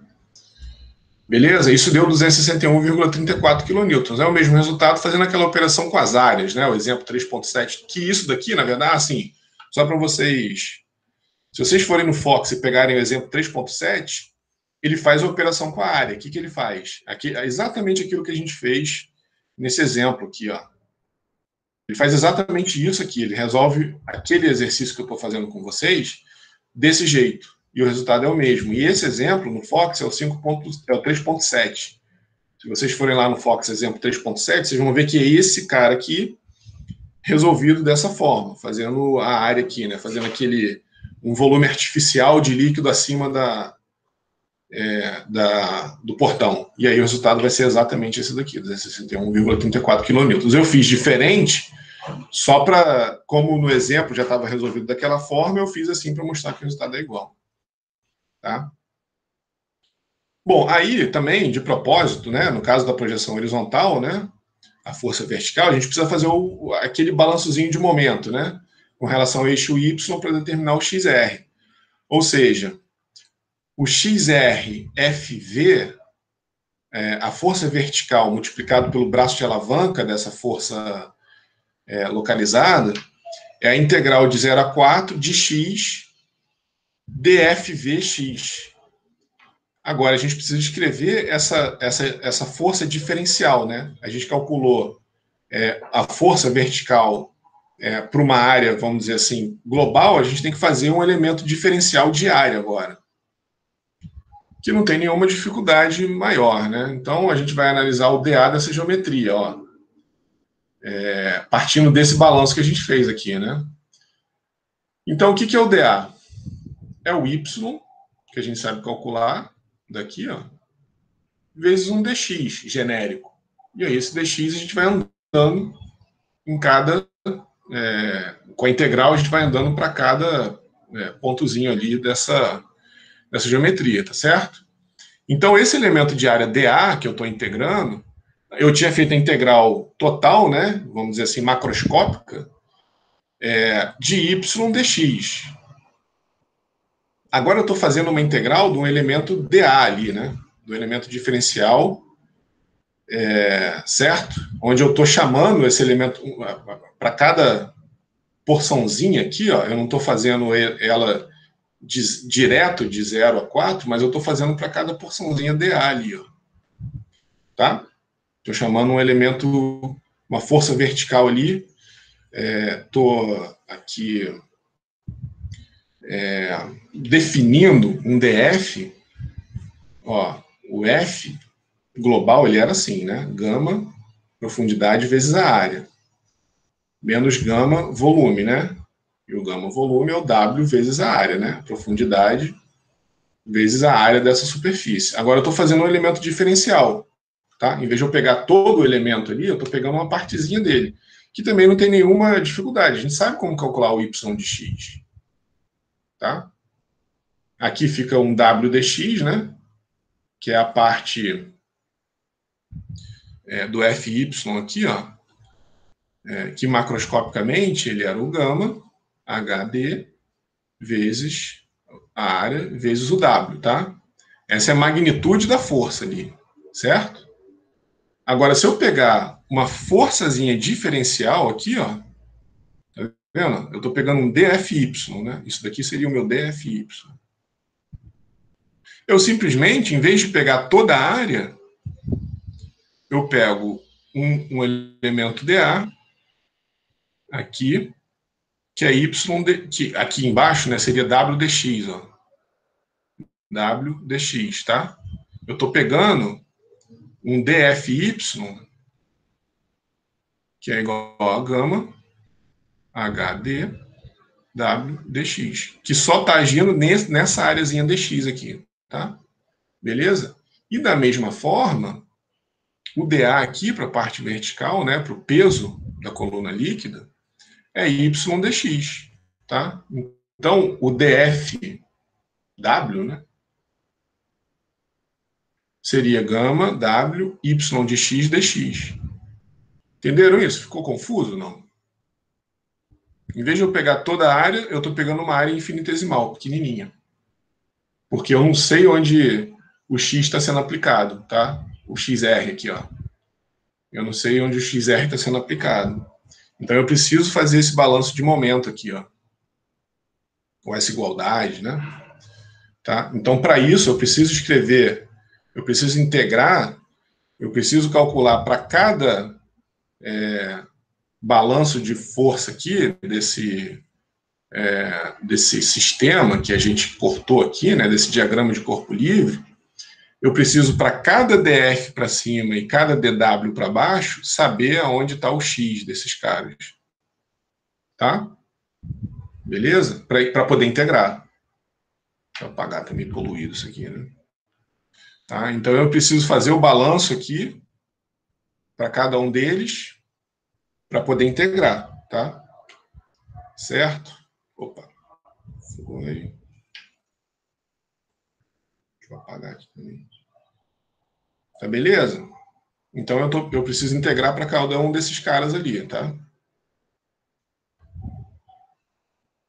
Beleza? Isso deu 261,34 kN. É o mesmo resultado fazendo aquela operação com as áreas, né? O exemplo 3.7, que isso daqui, na verdade, assim, só para vocês... Se vocês forem no Fox e pegarem o exemplo 3.7, ele faz a operação com a área. O que ele faz? Aqui, é exatamente aquilo que a gente fez nesse exemplo aqui, ó. Ele faz exatamente isso aqui, ele resolve aquele exercício que eu estou fazendo com vocês desse jeito, e o resultado é o mesmo. E esse exemplo no Fox é o 3.7. Se vocês forem lá no Fox exemplo 3.7, vocês vão ver que é esse cara aqui resolvido dessa forma, fazendo a área aqui, né? Fazendo um volume artificial de líquido acima do portão. E aí o resultado vai ser exatamente esse daqui, 261,34 kN. Eu fiz diferente, só para, como no exemplo já estava resolvido daquela forma, eu fiz assim para mostrar que o resultado é igual. Tá? Bom, aí também, de propósito, né, no caso da projeção horizontal, né, a força vertical, a gente precisa fazer aquele balançozinho de momento, né, com relação ao eixo Y para determinar o XR. Ou seja, o XR-FV, a força vertical multiplicado pelo braço de alavanca dessa força localizada, é a integral de 0 a 4 de x dFVx. Agora, a gente precisa escrever essa força diferencial, né? A gente calculou a força vertical para uma área, vamos dizer assim, global, a gente tem que fazer um elemento diferencial de área agora, que não tem nenhuma dificuldade maior, né? Então, a gente vai analisar o DA dessa geometria, ó. Partindo desse balanço que a gente fez aqui, né? Então, o que é o DA? É o Y, que a gente sabe calcular, daqui, ó, vezes um dx genérico. E aí, esse dx a gente vai andando em cada... com a integral, a gente vai andando para cada pontozinho ali dessa geometria, tá certo? Então, esse elemento de área DA, que eu estou integrando, eu tinha feito a integral total, né, vamos dizer assim, macroscópica, de y dx. Agora eu estou fazendo uma integral de um elemento DA ali, né, do elemento diferencial, certo? Onde eu estou chamando esse elemento para cada porçãozinha aqui, ó, eu não estou fazendo ela direto de 0 a 4, mas eu estou fazendo para cada porçãozinha DA ali, ó. Tá? Estou chamando um elemento, uma força vertical ali, estou aqui definindo um DF, ó, o F global ele era assim, né? Gama, profundidade vezes a área, menos gama, volume, né? E o gama volume é o W vezes a área, né? Profundidade vezes a área dessa superfície. Agora eu estou fazendo um elemento diferencial, tá? Em vez de eu pegar todo o elemento ali, eu estou pegando uma partezinha dele, que também não tem nenhuma dificuldade. A gente sabe como calcular o y de x, tá? Aqui fica um w dx, né? Que é a parte do fy aqui, ó, que macroscopicamente ele era o gama HD vezes a área vezes o w, tá? Essa é a magnitude da força ali, certo? Agora, se eu pegar uma forçazinha diferencial aqui, ó, tá vendo? Eu estou pegando um dFy, né? Isso daqui seria o meu dFy. Eu simplesmente, em vez de pegar toda a área, eu pego um elemento dA aqui, que é y, que aqui embaixo, né, seria w dx, ó. W dx, tá? Eu estou pegando um dFy, que é igual a gama HD W dx, que só está agindo nessa áreazinha dx aqui, tá? Beleza? E da mesma forma, o dA aqui para a parte vertical, né, para o peso da coluna líquida, é y dx, tá? Então, o dFw, né, seria gama W y de x dx. Entenderam isso? Ficou confuso? Não. Em vez de eu pegar toda a área, eu estou pegando uma área infinitesimal, pequenininha. Porque eu não sei onde o x está sendo aplicado, tá? O XR aqui, ó. Eu não sei onde o XR está sendo aplicado. Então eu preciso fazer esse balanço de momento aqui, ó. Com essa igualdade, né? Tá? Então, para isso, eu preciso escrever, eu preciso integrar, eu preciso calcular para cada balanço de força aqui, desse sistema que a gente cortou aqui, né, desse diagrama de corpo livre, eu preciso, para cada DF para cima e cada DW para baixo, saber aonde está o X desses caras. Tá? Beleza? Para poder integrar. Deixa eu apagar, tá meio poluído isso aqui, né? Tá? Então eu preciso fazer o balanço aqui para cada um deles para poder integrar, tá? Certo? Opa. Foi. Deixa eu apagar aqui também. Tá beleza? Então eu preciso integrar para cada um desses caras ali, tá?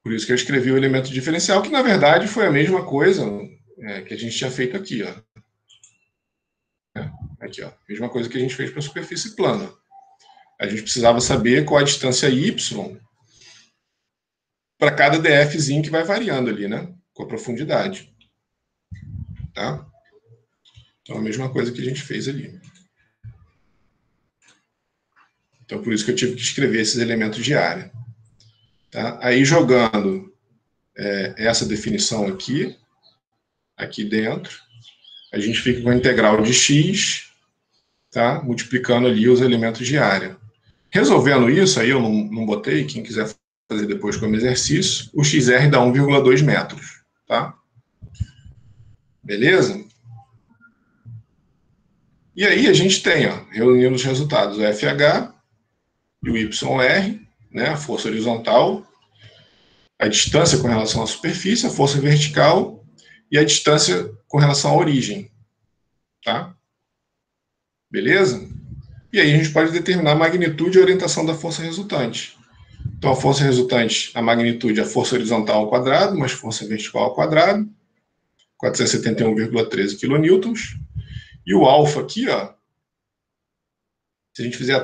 Por isso que eu escrevi o elemento diferencial, que na verdade foi a mesma coisa que a gente tinha feito aqui, ó. Aqui, ó. Mesma coisa que a gente fez para a superfície plana. A gente precisava saber qual a distância y para cada dfzinho que vai variando ali, né? Com a profundidade. Tá? Então, a mesma coisa que a gente fez ali. Então, por isso que eu tive que escrever esses elementos de área. Tá? Aí, jogando essa definição aqui dentro, a gente fica com a integral de x, tá? Multiplicando ali os elementos de área. Resolvendo isso, aí eu não botei, quem quiser fazer depois como exercício, o XR dá 1,2 metros, tá? Beleza? E aí a gente tem, ó, reunindo os resultados, o FH e o YR, né, a força horizontal, a distância com relação à superfície, a força vertical e a distância com relação à origem, tá? Beleza? E aí a gente pode determinar a magnitude e a orientação da força resultante. Então, a força resultante, a magnitude é a força horizontal ao quadrado, mais força vertical ao quadrado, 471,13 kN. E o alfa aqui, ó, se a gente fizer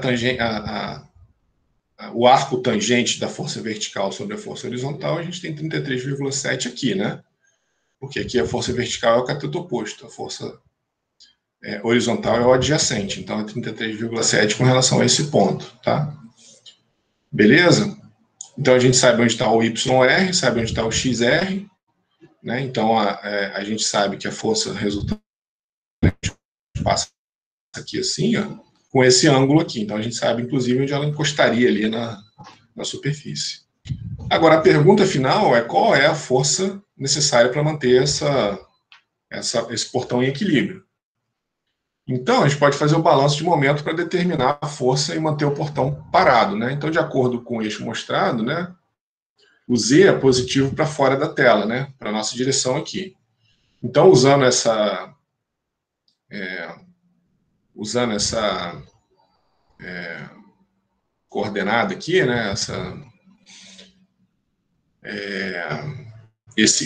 o arco tangente da força vertical sobre a força horizontal, a gente tem 33,7 aqui, né? Porque aqui a força vertical é o cateto oposto, a força horizontal é o adjacente, então é 33,7 com relação a esse ponto, tá? Beleza? Então a gente sabe onde está o YR, sabe onde está o XR, né? Então a gente sabe que a força resultante passa aqui assim, ó, com esse ângulo aqui. Então a gente sabe, inclusive, onde ela encostaria ali na superfície. Agora, a pergunta final é qual é a força necessária para manter esse portão em equilíbrio. Então, a gente pode fazer o balanço de momento para determinar a força e manter o portão parado, né? Então, de acordo com o eixo mostrado, né, o Z é positivo para fora da tela, né, para a nossa direção aqui. Então, usando essa coordenada aqui, né,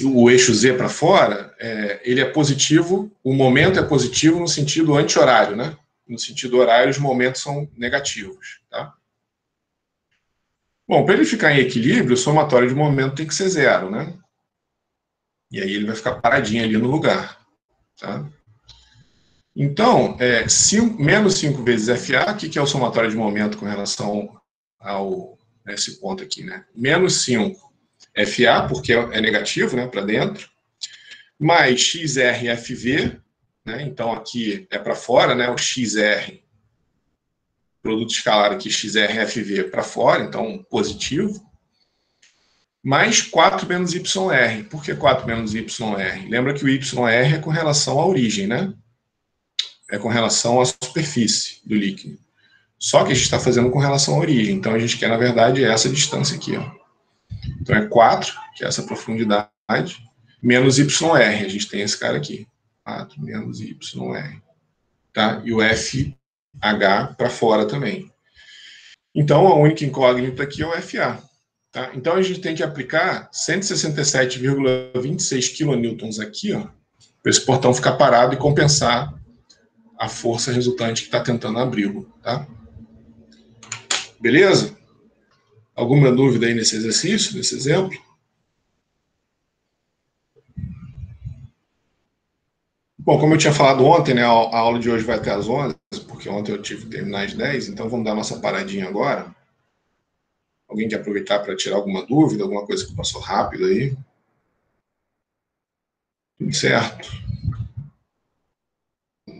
o eixo Z para fora, ele é positivo, o momento é positivo no sentido anti-horário, né? No sentido horário, os momentos são negativos, tá? Bom, para ele ficar em equilíbrio, o somatório de momento tem que ser zero, né? E aí ele vai ficar paradinho ali no lugar, tá? Então, menos 5 vezes FA, que é o somatório de momento com relação ao esse ponto aqui, né? Menos 5 FA, porque é negativo, né, para dentro, mais XRFV, né, então aqui é para fora, né, o XR, produto escalar aqui, XRFV para fora, então positivo, mais 4 menos YR. Por que 4 menos YR? Lembra que o YR é com relação à origem, né? É com relação à superfície do líquido. Só que a gente está fazendo com relação à origem, então a gente quer, na verdade, essa distância aqui, ó. Então é 4, que é essa profundidade, menos YR, a gente tem esse cara aqui. 4 menos YR. Tá? E o FH para fora também. Então a única incógnita aqui é o FA. Tá? Então a gente tem que aplicar 167,26 kN aqui, ó, para esse portão ficar parado e compensar a força resultante que está tentando abri-lo. Tá? Beleza? Alguma dúvida aí nesse exercício, nesse exemplo? Bom, como eu tinha falado ontem, né, a aula de hoje vai até às 11, porque ontem eu tive que terminar às 10, então vamos dar nossa paradinha agora. Alguém quer aproveitar para tirar alguma dúvida, alguma coisa que passou rápido aí? Tudo certo?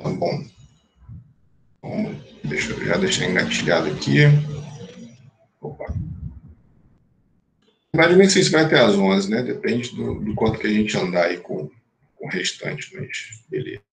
Tá bom. Então, deixa eu já deixar engatilhado aqui. Opa. Na verdade, nem sei se vai até às 11, né? Depende do quanto que a gente andar aí com o restante, mas beleza.